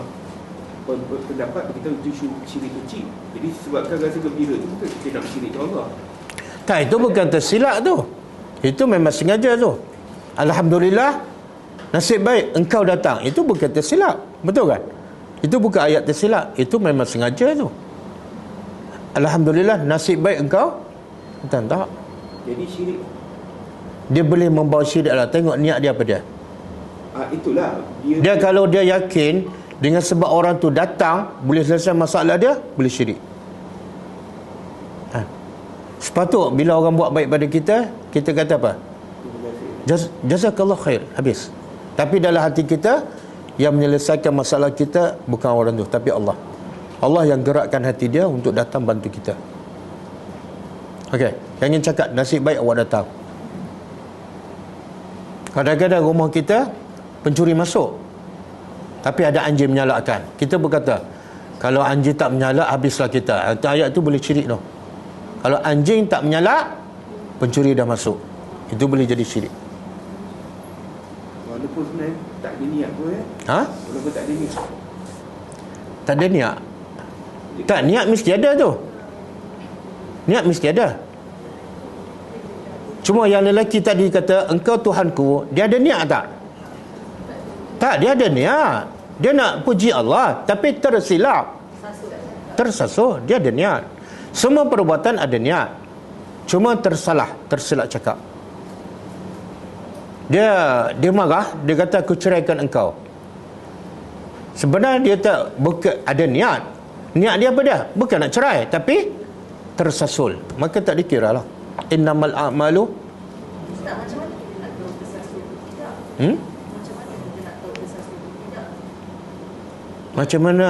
pendapat kita itu syirik kecil. Jadi sebabkan rasa gembira tu, bukan kita nak syirik Allah. Tak, itu bukan tersilap tu. Itu memang sengaja tu. Alhamdulillah, nasib baik engkau datang. Itu bukan tersilap. Betul kan? Itu bukan ayat tersilap. Itu memang sengaja tu. Alhamdulillah, nasib baik engkau datang. Tak. Jadi syirik, dia boleh membawa syirik lah. Tengok niat dia apa dia. Itulah dia kalau dia yakin dengan sebab orang tu datang boleh selesai masalah dia, boleh syirik. Sepatut bila orang buat baik pada kita, kita kata apa? Jazakallah khair, habis. Tapi dalam hati kita, yang menyelesaikan masalah kita bukan orang tu, tapi Allah. Allah yang gerakkan hati dia untuk datang bantu kita. Okey, yang ingin cakap nasib baik awak datang. Kadang-kadang rumah kita pencuri masuk, tapi ada anjing menyalakkan. Kita berkata, kalau anjing tak menyalak, habislah kita. Ayat tu boleh syirik tu. Kalau anjing tak menyalak, pencuri dah masuk. Itu boleh jadi syirik. Walaupun sebenarnya tak ada niat pun Walaupun tak ada niat. Tak ada niat. Tak, niat mesti ada tu. Niat mesti ada. Cuma yang lelaki tadi kata, engkau Tuhanku, dia ada niat tak? Tak, dia ada niat. Dia nak puji Allah, tapi tersilap. Tersasul, dia ada niat. Semua perbuatan ada niat. Cuma tersilap cakap. Dia marah, dia kata aku ceraikan engkau. Sebenarnya dia tak bukan ada niat. Niat dia apa dia? Bukan nak cerai, tapi tersasul. Maka tak dikira lah. Innamal a'malu. Ustaz, macam mana kita nak tahu tersasul tidak? Macam mana kita nak tahu tersasul tidak? Macam mana?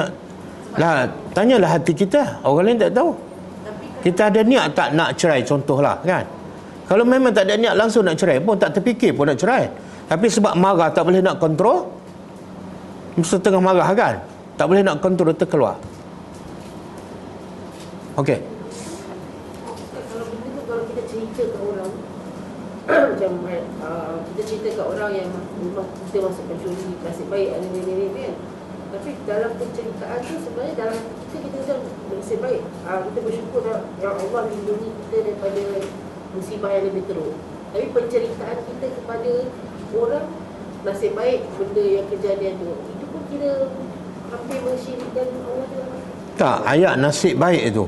Lah, tanyalah hati kita. Orang lain tak tahu. Kita ada niat tak nak cerai, contohlah kan. Kalau memang tak ada niat langsung nak cerai pun, tak terfikir pun nak cerai, tapi sebab marah tak boleh nak kontrol, mesti tengah marah kan, tak boleh nak kontrol, terkeluar. Okey. Kalau begitu, kalau kita cerita ke orang macam kita cerita ke orang yang memang kita masuk pencuri, nasib baik ada ni kan. Tapi dalam penceritaan tu sebenarnya dalam kita sedang nasib baik. Kita bersyukur yang Allah lindungi kita daripada musibah yang lebih teruk. Tapi penceritaan kita kepada orang nasib baik benda yang kejadian tu, itu pun kira hampir mensyirikkan Allah tu. Tak, ayat nasib baik itu,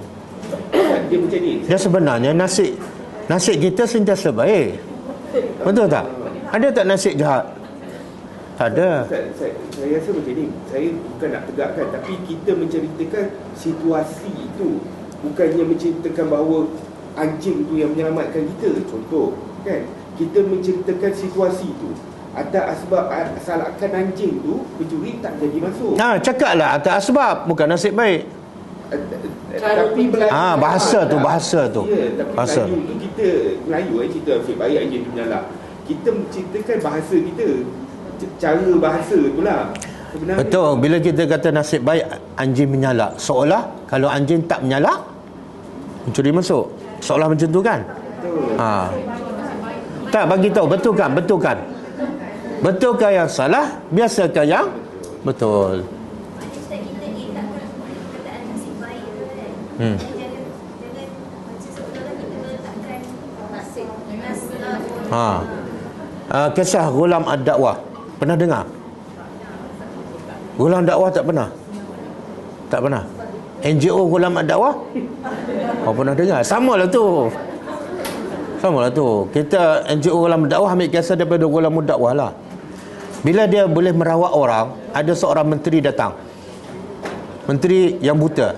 Dia macam ni. dia sebenarnya nasib kita sentiasa baik. Betul tak? Ada tak nasib jahat? Tak ada. Saya rasa macam ni. Saya bukan nak tegakkan, tapi kita menceritakan situasi itu, bukannya menceritakan bahawa anjing tu yang menyelamatkan kita. Contoh kan, kita menceritakan situasi itu. Atas asbab asalkan anjing tu pencuri tak jadi masuk. Cakaplah atas asbab, bukan nasib baik. Tapi bahasa tu. Ya, tapi bahasa. Melayu tu kita Melayu cerita nasib baik anjing tu menyala. Kita menceritakan bahasa kita, cara bahasa tu lah sebenarnya. Betul. Bila kita kata nasib baik anjing menyala, seolah kalau anjing tak menyala, pencuri masuk. Seolah macam tu kan? Betul. Tak, bagi tahu betulkan. Betulkah yang salah? Biasakan yang betul. Ustaz, kita elakkan perkataan nasib baik tu kan. Jangan macam seolah-olah kita meletakkan nasib. Kisah Ghulam Ad-Dakwah, pernah dengar? Ghulam Dakwah tak pernah? Tak pernah. NGO Ghulam Ad-Dakwah? Pernah dengar? Samalah tu. Kita NGO Ghulam Ad-Dakwah ambil kisah daripada Ghulam Ad-Dakwah lah. Bila dia boleh merawat orang, ada seorang menteri datang, menteri yang buta.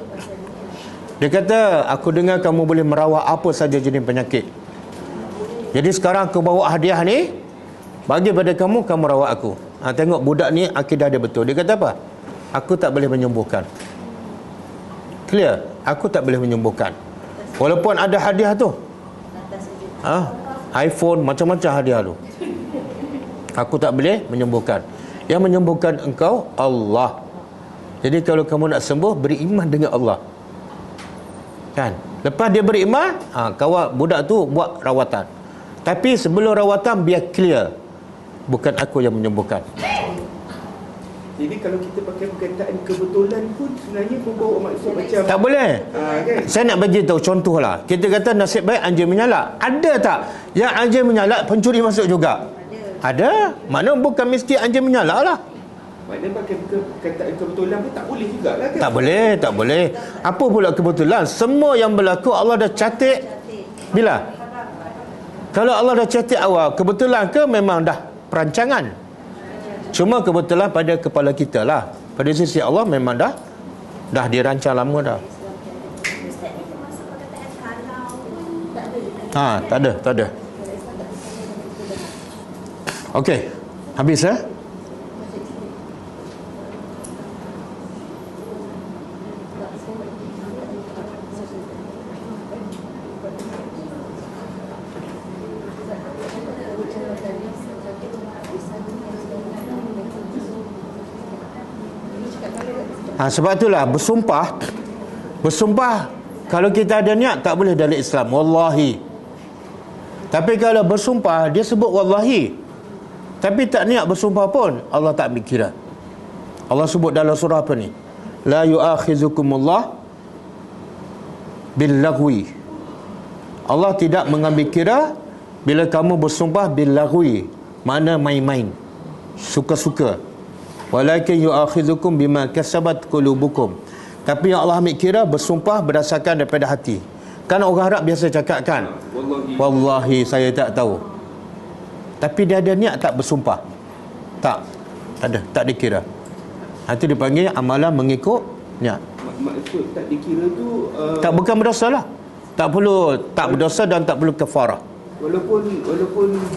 Dia kata, aku dengar kamu boleh merawat apa saja jenis penyakit. Jadi sekarang aku bawa hadiah ni, bagi pada kamu, kamu rawat aku. Tengok budak ni akidah dia betul. Dia kata apa? Aku tak boleh menyembuhkan. Clear? Aku tak boleh menyembuhkan. Walaupun ada hadiah tu, iPhone, macam-macam hadiah tu, aku tak boleh menyembuhkan. Yang menyembuhkan engkau Allah. Jadi kalau kamu nak sembuh, beriman dengan Allah. Kan? Lepas dia beriman, kawal budak tu buat rawatan. Tapi sebelum rawatan, biar clear, bukan aku yang menyembuhkan. Jadi kalau kita pakai perkataan kebetulan pun sebenarnya membawa maksud macam Tak boleh. kan? Saya nak bagi tahu contoh lah. Kita kata nasib baik anjing menyala. Ada tak yang anjing menyala pencuri masuk juga? Ada. Maknanya bukan mesti anjing menyala lah. Maknanya pakai perkataan kebetulan pun tak boleh jugalah kan? Tak boleh. Apa pula kebetulan? Semua yang berlaku Allah dah catat. Bila? Kalau Allah dah catat awal, kebetulan ke memang dah perancangan? Cuma kebetulan pada kepala kita lah. Pada sisi Allah memang dah dirancang lama dah. Ustaz, ni termasuk perkataan kalau Tak ada. Okey. Habis ya? Sebab itulah bersumpah kalau kita ada niat tak boleh dalam Islam, wallahi. Tapi kalau bersumpah dia sebut wallahi, tapi tak niat bersumpah pun, Allah tak ambil kira. Allah sebut dalam surah apa ni? La yu'akhizukumullah bil-laghwi. Allah tidak mengambil kira bila kamu bersumpah bil-laghwi, mana main-main, suka-suka. Walakin yu'akhizukum bima kasabat qulubukum. Tapi yang Allah ambil kira bersumpah berdasarkan daripada hati. Kan orang Arab biasa cakap kan, wallahi saya tak tahu. Tapi dia ada niat tak bersumpah? Tak dikira. Itu dipanggil amalan mengikut niat. Maksud tak dikira tu Tak, bukan berdosa lah. Tak berdosa dan tak perlu kafarah. Walaupun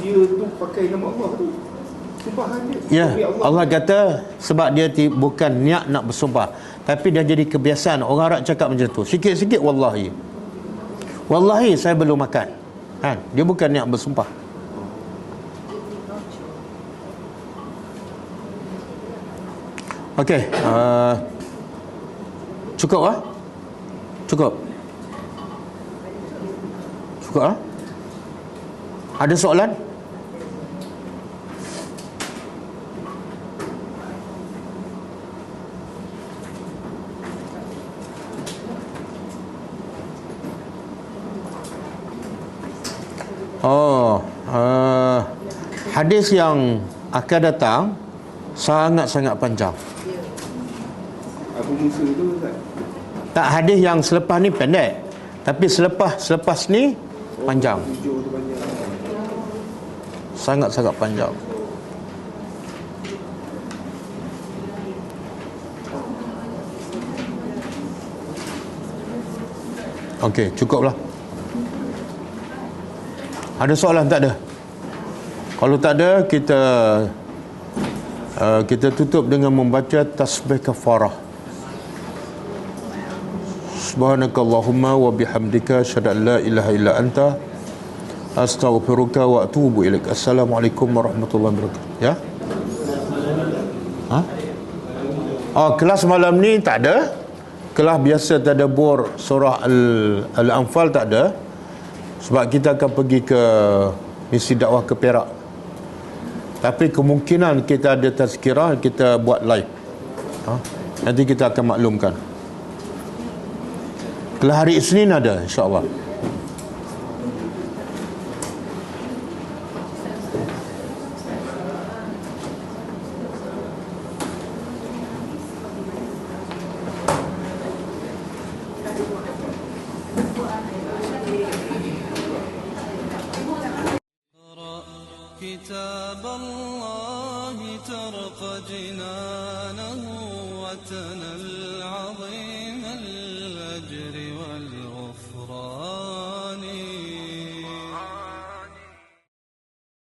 dia tu pakai nama Allah tu, sumpahan dia. Ya, Allah kata sebab dia bukan niat nak bersumpah, tapi dia jadi kebiasaan. Orang Arab cakap macam tu, sikit-sikit wallahi saya belum makan kan? Dia bukan niat bersumpah. Okey, cukup ah? Cukup. Cukup ah? Ada soalan? Hadis yang akan datang sangat-sangat panjang. Abu Musa tu Ustaz? Tak, hadis yang selepas ni pendek, tapi selepas ni panjang. Tujuh tu panjang. Sangat-sangat panjang. Okey, cukuplah. Ada soalan? Tak ada? Kalau tak ada, kita tutup dengan membaca tasbih kafarah. Subhanakallahumma wa bihamdika asyhadu an la ilaha illa anta astaghfiruka wa atubu ilaik. Assalamualaikum warahmatullahi wabarakatuh. Ya? Kelas malam ni tak ada. Kelas biasa tadabbur surah Al-Anfal tak ada. Sebab kita akan pergi ke misi dakwah ke Perak. Tapi kemungkinan kita ada tazkirah, kita buat live. Nanti kita akan maklumkan. Kelas hari Isnin ada, insya-Allah. كتاب الله ترقى جنانه وتنى العظيم الأجر والغفران.